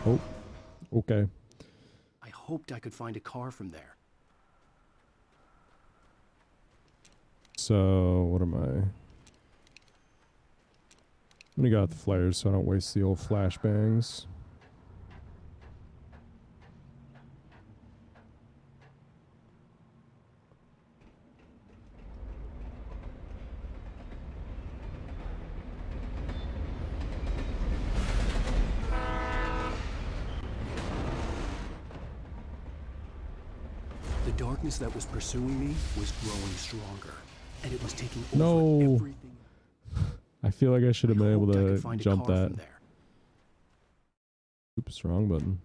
Oh, okay. I hoped I could find a car from there. So, what am I? I'm gonna go out the flares so I don't waste the old flashbangs. The darkness that was pursuing me was growing stronger, and it was taking over No. everything. I feel like I should have been able hoped I to could find a jump car that. from there. Oops, wrong button.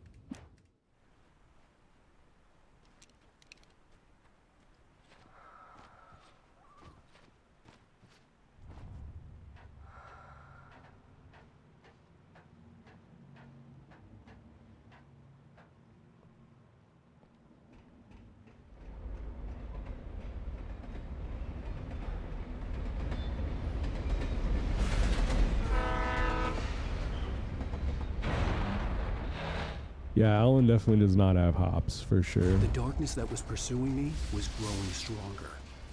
Yeah, Alan definitely does not have hops, for sure. The darkness that was pursuing me was growing stronger,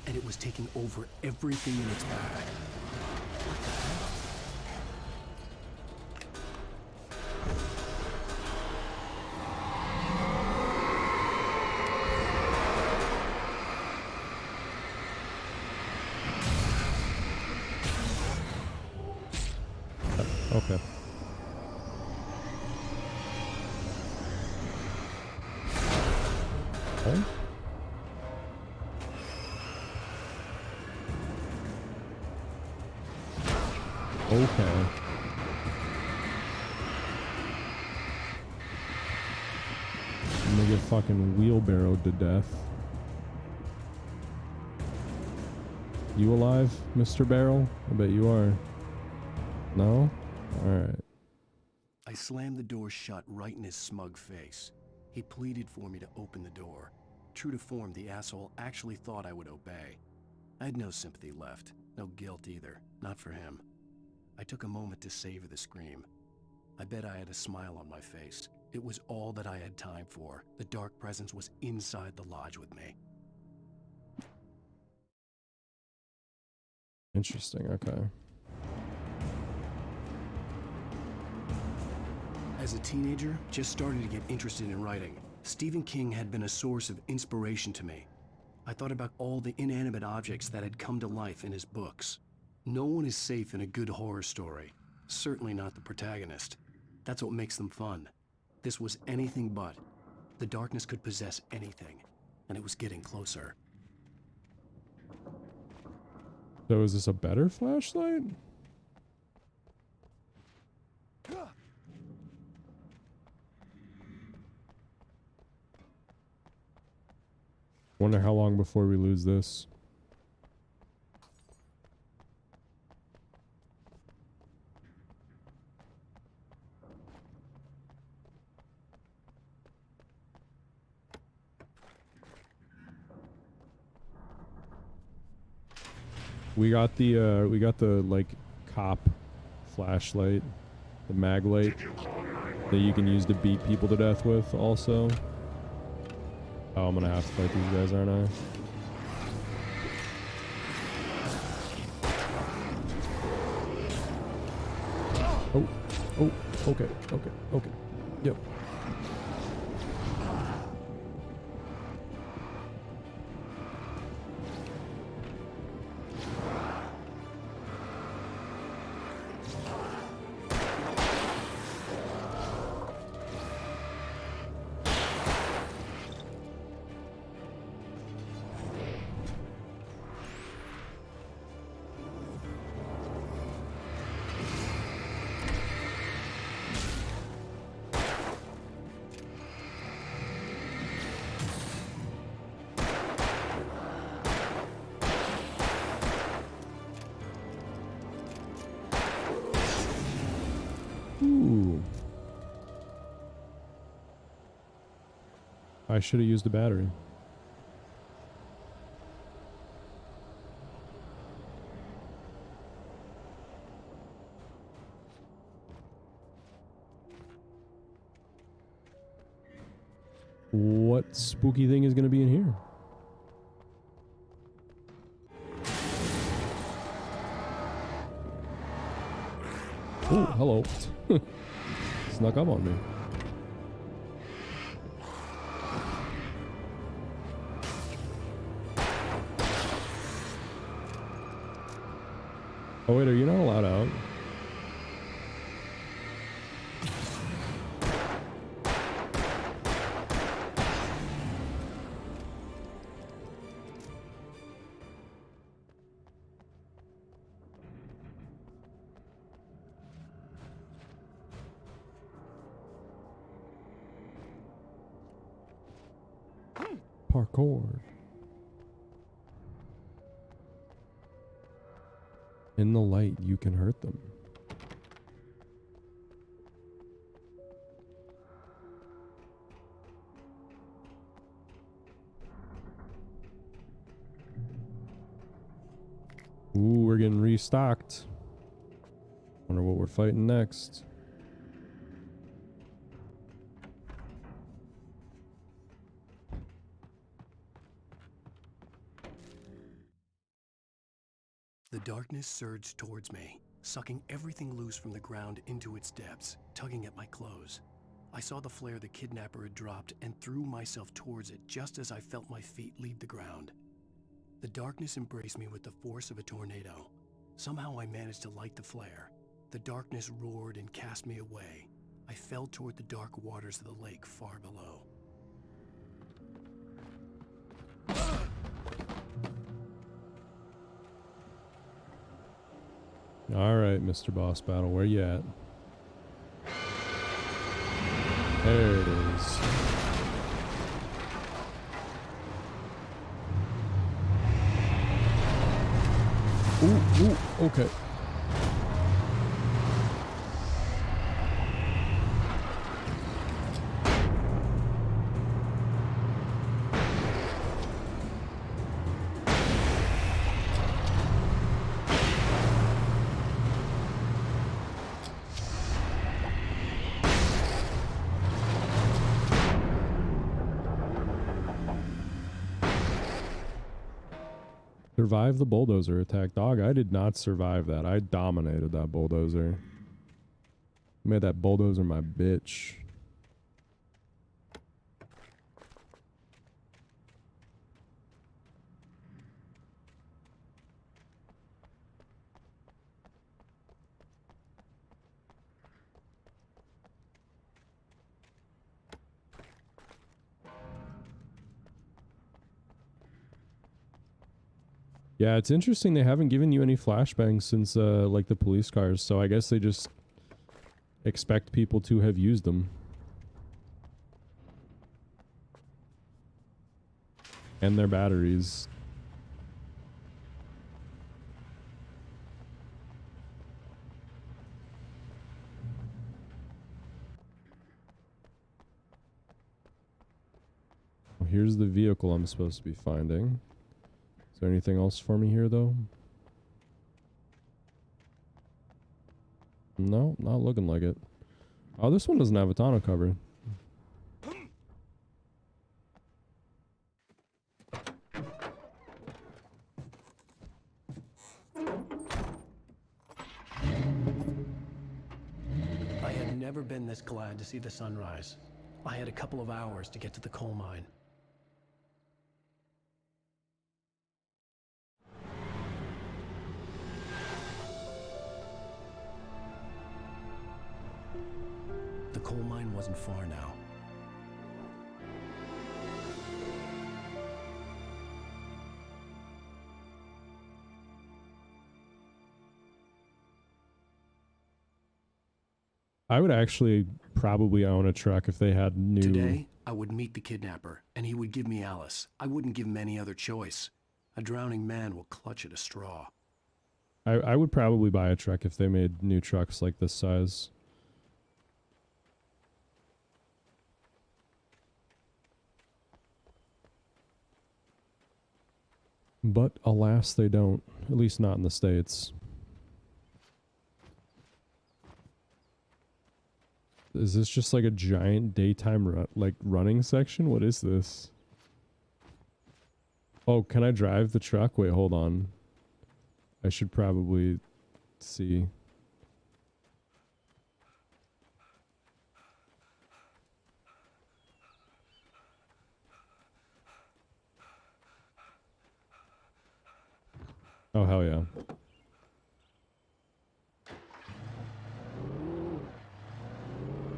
and it was taking over everything in its path. Okay. Okay. Okay. I'm gonna get fucking wheelbarrowed to death. You alive, Mr. Barrel? I bet you are. No? Alright. I slammed the door shut right in his smug face. He pleaded for me to open the door. True to form, the asshole actually thought I would obey. I had no sympathy left, no guilt either, not for him. I took a moment to savor the scream. I bet I had a smile on my face. It was all that I had time for. The dark presence was inside the lodge with me. Interesting, okay. As a teenager, just starting to get interested in writing, Stephen King had been a source of inspiration to me. I thought about all the inanimate objects that had come to life in his books. No one is safe in a good horror story. Certainly not the protagonist. That's what makes them fun. This was anything but. The darkness could possess anything, and it was getting closer. So is this a better flashlight? Wonder how long before we lose this. We got the like cop flashlight, the mag light that you can use to beat people to death with also. Oh, I'm gonna have to fight these guys, aren't I? Oh, okay. Yep. Ooh. I should have used a battery. What spooky thing is going to be in here? Oh, hello. Snuck up on me. Oh wait, are you not allowed out? Parkour. In the light, you can hurt them. Ooh, we're getting restocked. Wonder what we're fighting next. The darkness surged towards me, sucking everything loose from the ground into its depths, tugging at my clothes. I saw the flare the kidnapper had dropped and threw myself towards it just as I felt my feet leave the ground. The darkness embraced me with the force of a tornado. Somehow I managed to light the flare. The darkness roared and cast me away. I fell toward the dark waters of the lake far below. All right, Mr. Boss Battle, where you at? There it is. Ooh, okay. Survive the bulldozer attack. Dog, I did not survive that. I dominated that bulldozer. Made that bulldozer my bitch. Yeah, it's interesting they haven't given you any flashbangs since like the police cars, so I guess they just expect people to have used them. And their batteries. Here's the vehicle I'm supposed to be finding. Is there anything else for me here, though? No, not looking like it. Oh, this one doesn't have a tonneau cover. I had never been this glad to see the sunrise. I had a couple of hours to get to the coal mine. The coal mine wasn't far now. I would actually probably own a truck if they had new... Today, I would meet the kidnapper, and he would give me Alice. I wouldn't give him any other choice. A drowning man will clutch at a straw. I would probably buy a truck if they made new trucks like this size. But alas, they don't. At least not in the States. Is this just like a giant daytime running section? What is this? Oh, can I drive the truck? Wait, hold on. I should probably see. Oh, hell yeah.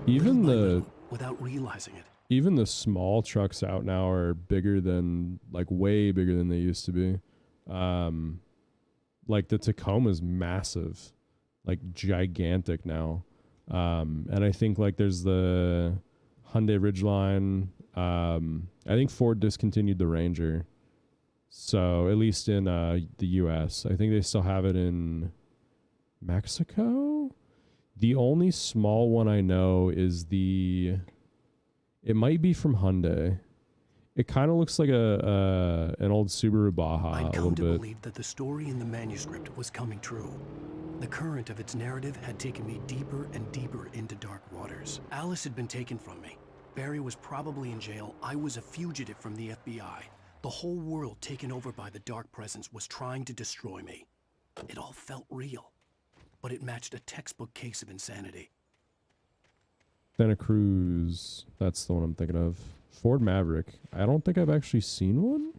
Even the... Without realizing it. Even the small trucks out now are bigger than, like, way bigger than they used to be. Like, the Tacoma's massive. Like, gigantic now. And I think, like, there's the Hyundai Ridgeline. I think Ford discontinued the Ranger. So, at least in the U.S. I think they still have it in Mexico? The only small one I know is the... It might be from Hyundai. It kind of looks like an old Subaru Baja I'd a come little to bit. believe that the story in the manuscript was coming true. The current of its narrative had taken me deeper and deeper into dark waters. Alice had been taken from me. Barry was probably in jail. I was a fugitive from the FBI. The whole world taken over by the dark presence was trying to destroy me. It all felt real, but it matched a textbook case of insanity. Santa Cruz. That's the one I'm thinking of. Ford Maverick. I don't think I've actually seen one.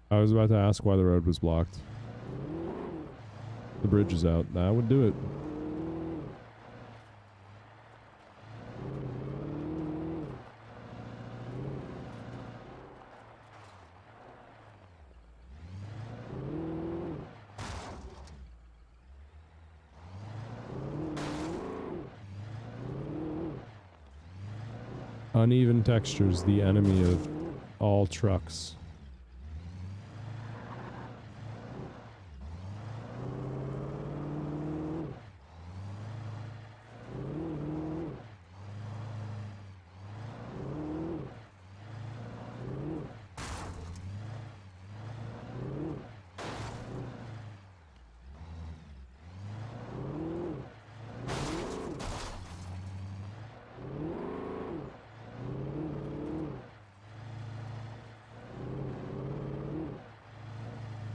I was about to ask why the road was blocked. The bridge is out. That would do it. Uneven textures, the enemy of all trucks.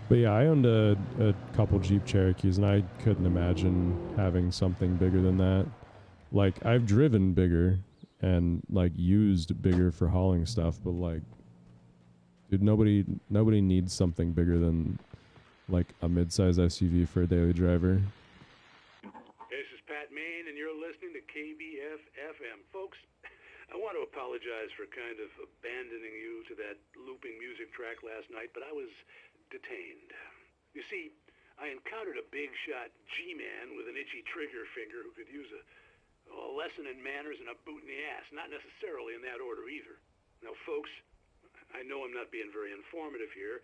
But yeah, I owned a couple Jeep Cherokees, and I couldn't imagine having something bigger than that. Like, I've driven bigger and, like, used bigger for hauling stuff, but, like, dude, nobody needs something bigger than, like, a mid-size SUV for a daily driver. Hey, this is Pat Maine, and you're listening to KBF-FM. Folks, I want to apologize for kind of abandoning you to that looping music track last night, but I was detained. You see, I encountered a big-shot G-man with an itchy trigger finger who could use a lesson in manners and a boot in the ass, not necessarily in that order either. Now, folks, I know I'm not being very informative here,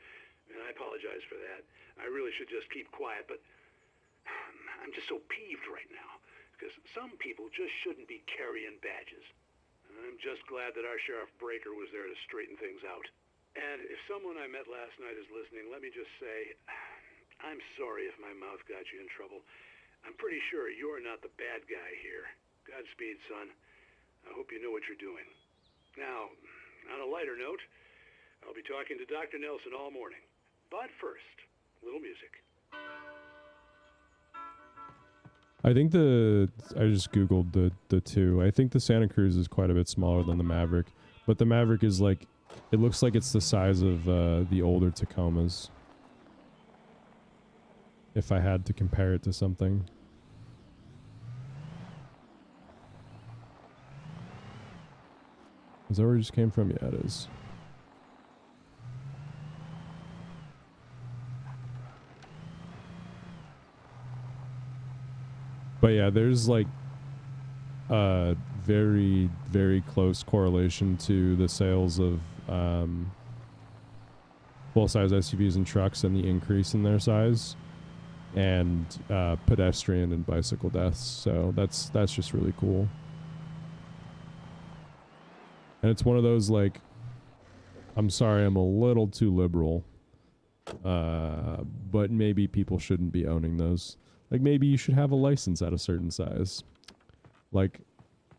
and I apologize for that. I really should just keep quiet, but I'm just so peeved right now, because some people just shouldn't be carrying badges. I'm just glad that our Sheriff Breaker was there to straighten things out. And if someone I met last night is listening, let me just say, I'm sorry if my mouth got you in trouble. I'm pretty sure you're not the bad guy here. Godspeed, son. I hope you know what you're doing. Now, on a lighter note, I'll be talking to Dr. Nelson all morning. But first, a little music. I think I just Googled the two. I think the Santa Cruz is quite a bit smaller than the Maverick, but the Maverick is like, it looks like it's the size of the older Tacomas. If I had to compare it to something. Is that where it just came from? Yeah, it is. But yeah, there's like a very, very close correlation to the sales of full-size SUVs and trucks and the increase in their size, and pedestrian and bicycle deaths. So that's just really cool. And it's one of those, like, I'm sorry, I'm a little too liberal, but maybe people shouldn't be owning those. Like, maybe you should have a license at a certain size. Like,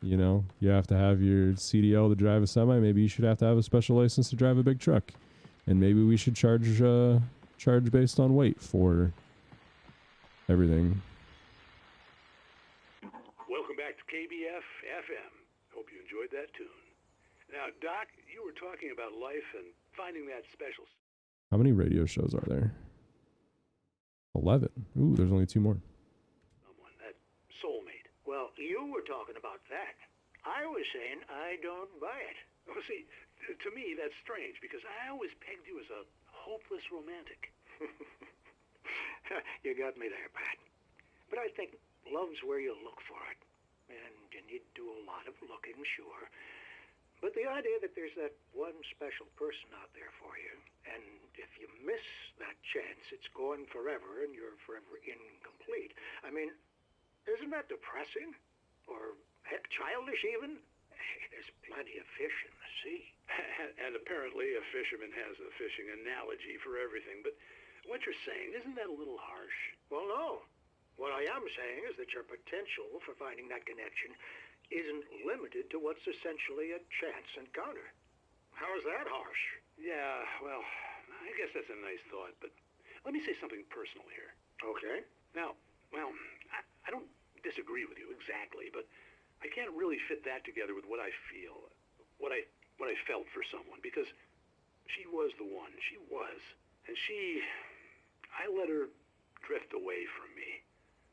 you know, you have to have your CDL to drive a semi. Maybe you should have to have a special license to drive a big truck. And maybe we should charge based on weight for everything. Welcome back to KBF-FM. Hope you enjoyed that tune. Now, Doc, you were talking about life and finding that special... How many radio shows are there? 11. Ooh, there's only 2 more. Someone, that soulmate. Well, you were talking about that. I was saying I don't buy it. Well, see, to me, that's strange, because I always pegged you as a hopeless romantic. You got me there, Pat. But I think love's where you look for it. And you need to do a lot of looking, sure. But the idea that there's that one special person out there for you, and if you miss that chance, it's gone forever, and you're forever incomplete. I mean, isn't that depressing? Or, heck, childish even? Hey, there's plenty of fish in the sea. And apparently a fisherman has a fishing analogy for everything, but what you're saying, isn't that a little harsh? Well, no. What I am saying is that your potential for finding that connection isn't limited to what's essentially a chance encounter. How is that harsh? Yeah, well, I guess that's a nice thought, but let me say something personal here. Okay. Now, well, I don't disagree with you exactly, but I can't really fit that together with what I feel, what I felt for someone, because she was the one. She was. And I let her drift away from me.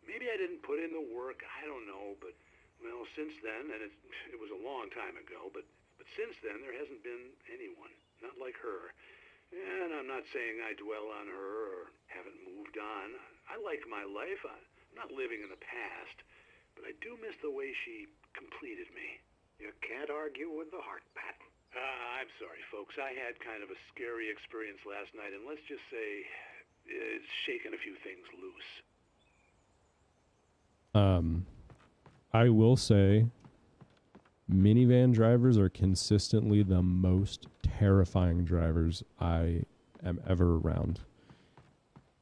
Maybe I didn't put in the work, I don't know, but well, since then, and it was a long time ago, but since then there hasn't been anyone, not like her. And I'm not saying I dwell on her or haven't moved on. I like my life. I'm not living in the past, but I do miss the way she completed me. You can't argue with the heart, Pat. I'm sorry, folks. I had kind of a scary experience last night, and let's just say it's shaken a few things loose. I will say minivan drivers are consistently the most terrifying drivers I am ever around.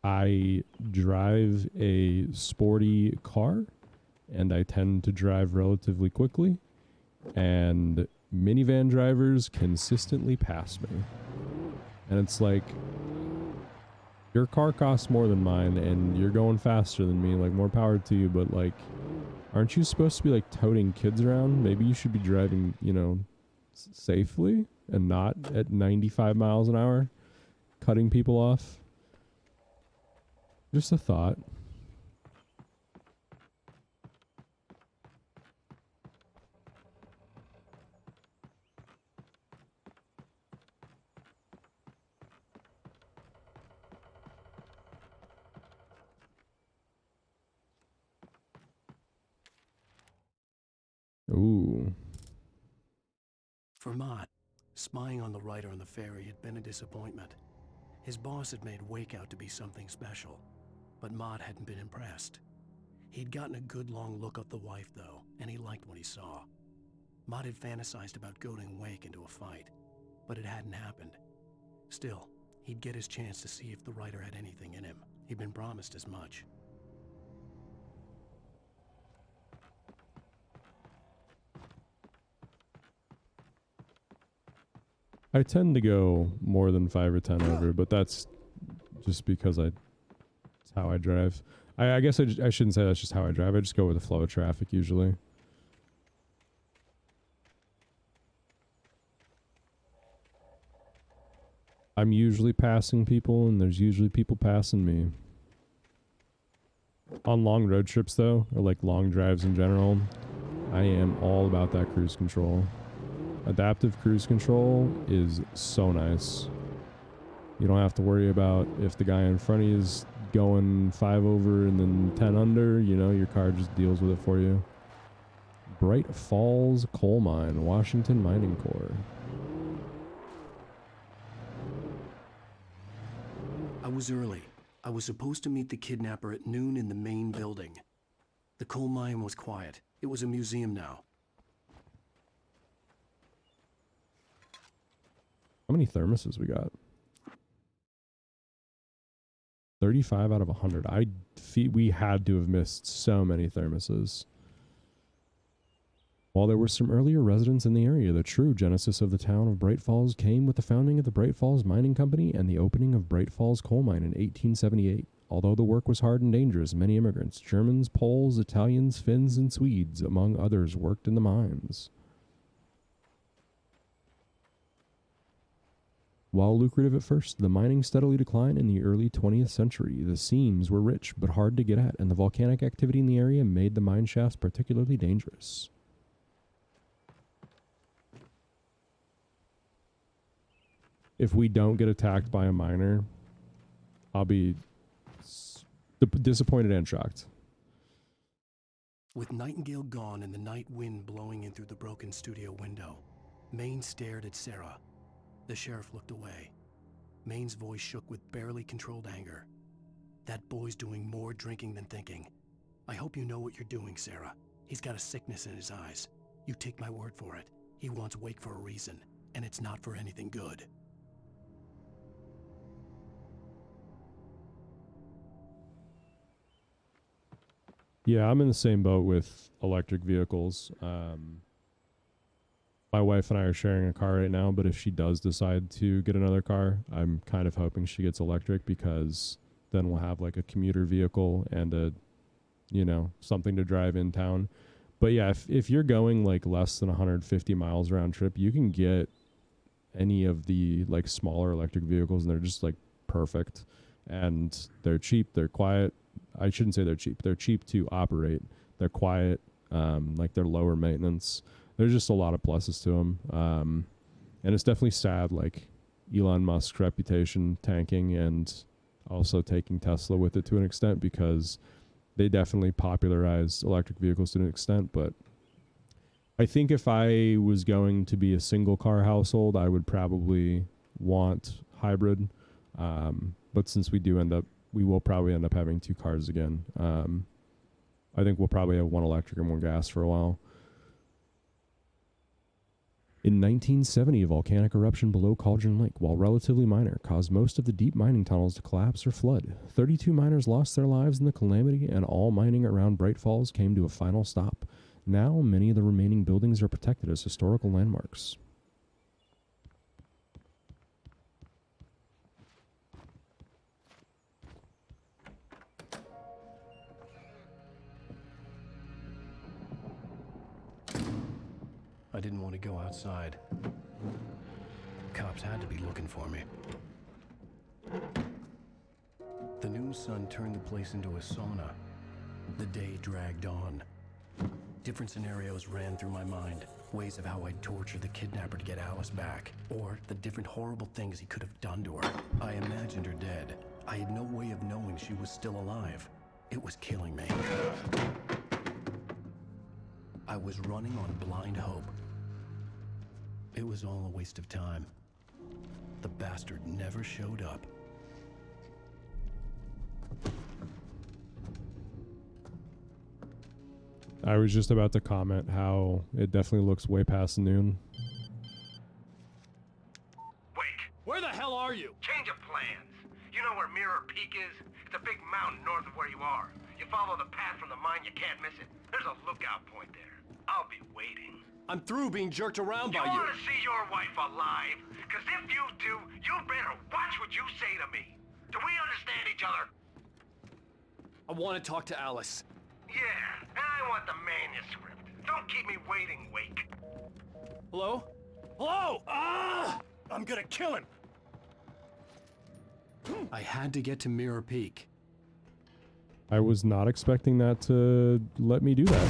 I drive a sporty car, and I tend to drive relatively quickly, and minivan drivers consistently pass me. And it's like, your car costs more than mine, and you're going faster than me, like, more power to you, but, like, aren't you supposed to be, like, toting kids around? Maybe you should be driving, you know, safely and not at 95 miles an hour, cutting people off. Just a thought. Ooh. For Mott, spying on the writer on the ferry had been a disappointment. His boss had made Wake out to be something special, but Mott hadn't been impressed. He'd gotten a good long look at the wife, though, and he liked what he saw. Mott had fantasized about goading Wake into a fight, but it hadn't happened. Still, he'd get his chance to see if the writer had anything in him. He'd been promised as much. I tend to go more than 5 or 10 over, but that's just because it's how I drive. I guess I shouldn't say that's just how I drive. I just go with the flow of traffic usually. I'm usually passing people, and there's usually people passing me. On long road trips, though, or like long drives in general, I am all about that cruise control. Adaptive cruise control is so nice. You don't have to worry about if the guy in front of you is going 5 over and then 10 under, you know, your car just deals with it for you. Bright Falls Coal Mine, Washington Mining Corps. I was early. I was supposed to meet the kidnapper at noon in the main building. The coal mine was quiet. It was a museum now. How many thermoses we got? 35 out of 100. We had to have missed so many thermoses. While there were some earlier residents in the area, the true genesis of the town of Bright Falls came with the founding of the Bright Falls Mining Company and the opening of Bright Falls Coal Mine in 1878. Although the work was hard and dangerous, many immigrants, Germans, Poles, Italians, Finns, and Swedes, among others, worked in the mines. While lucrative at first, the mining steadily declined in the early 20th century. The seams were rich but hard to get at, and the volcanic activity in the area made the mine shafts particularly dangerous. If we don't get attacked by a miner, I'll be disappointed and shocked. With Nightingale gone and the night wind blowing in through the broken studio window, Maine stared at Sarah. The sheriff looked away. Maine's voice shook with barely controlled anger. That boy's doing more drinking than thinking. I hope you know what you're doing, Sarah. He's got a sickness in his eyes. You take my word for it. He wants Wake for a reason, and it's not for anything good. Yeah, I'm in the same boat with electric vehicles. My wife and I are sharing a car right now, but if she does decide to get another car, I'm kind of hoping she gets electric, because then we'll have like a commuter vehicle and a, you know, something to drive in town. But yeah, if you're going like less than 150 miles round trip, you can get any of the like smaller electric vehicles, and they're just like perfect, and they're cheap, they're quiet. I shouldn't say they're cheap. They're cheap to operate. They're quiet. Like they're lower maintenance. There's just a lot of pluses to them. And it's definitely sad, like Elon Musk's reputation tanking, and also taking Tesla with it to an extent, because they definitely popularized electric vehicles to an extent. But I think if I was going to be a single car household, I would probably want hybrid. But since we will probably end up having 2 cars again. I think we'll probably have 1 electric and 1 gas for a while. In 1970, a volcanic eruption below Cauldron Lake, while relatively minor, caused most of the deep mining tunnels to collapse or flood. 32 miners lost their lives in the calamity, and all mining around Bright Falls came to a final stop. Now, many of the remaining buildings are protected as historical landmarks. I didn't want to go outside. Cops had to be looking for me. The noon sun turned the place into a sauna. The day dragged on. Different scenarios ran through my mind. Ways of how I'd torture the kidnapper to get Alice back. Or the different horrible things he could have done to her. I imagined her dead. I had no way of knowing she was still alive. It was killing me. I was running on blind hope. It was all a waste of time. The bastard never showed up. I was just about to comment how it definitely looks way past noon. Where the hell are you? Change of plans. You know where Mirror Peak is? It's a big mountain north of where you are. You follow the path from the mine, you can't miss it. There's a lookout point there. I'll be waiting. I'm through being jerked around by You you. want to see your wife alive? Because if you do, you better watch what you say to me. Do we understand each other? I want to talk to Alice. Yeah, and I want the manuscript. Don't keep me waiting, Wake. Hello? Hello! Ah! I'm gonna kill him! I had to get to Mirror Peak. I was not expecting that to let me do that.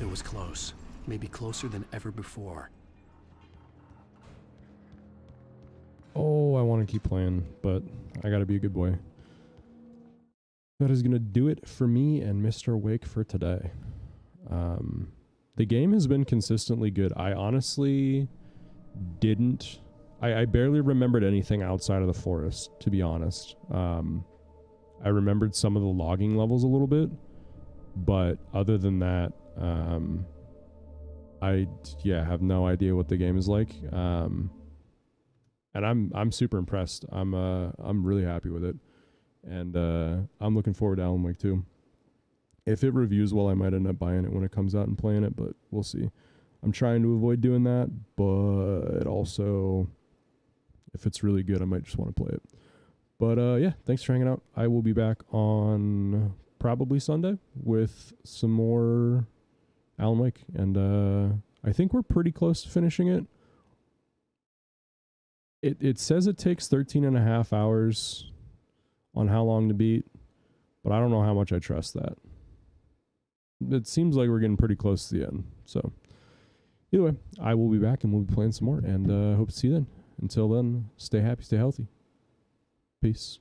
It was close. Maybe closer than ever before. Oh, I want to keep playing, but I gotta be a good boy. That is gonna do it for me and Mr. Wake for today. The game has been consistently good. I honestly didn't... I barely remembered anything outside of the forest, to be honest. I remembered some of the logging levels a little bit, but other than that, I have no idea what the game is like. And I'm super impressed. I'm really happy with it. And I'm looking forward to Alan Wake 2. If it reviews well, I might end up buying it when it comes out and playing it, but we'll see. I'm trying to avoid doing that, but also, if it's really good, I might just want to play it. But yeah, thanks for hanging out. I will be back on probably Sunday with some more Alan Wake, and I think we're pretty close to finishing it. It says it takes 13 and a half hours on how long to beat, but I don't know how much I trust that. It seems like we're getting pretty close to the end. So either way, I will be back and we'll be playing some more, and hope to see you then. Until then, stay happy, stay healthy. Peace.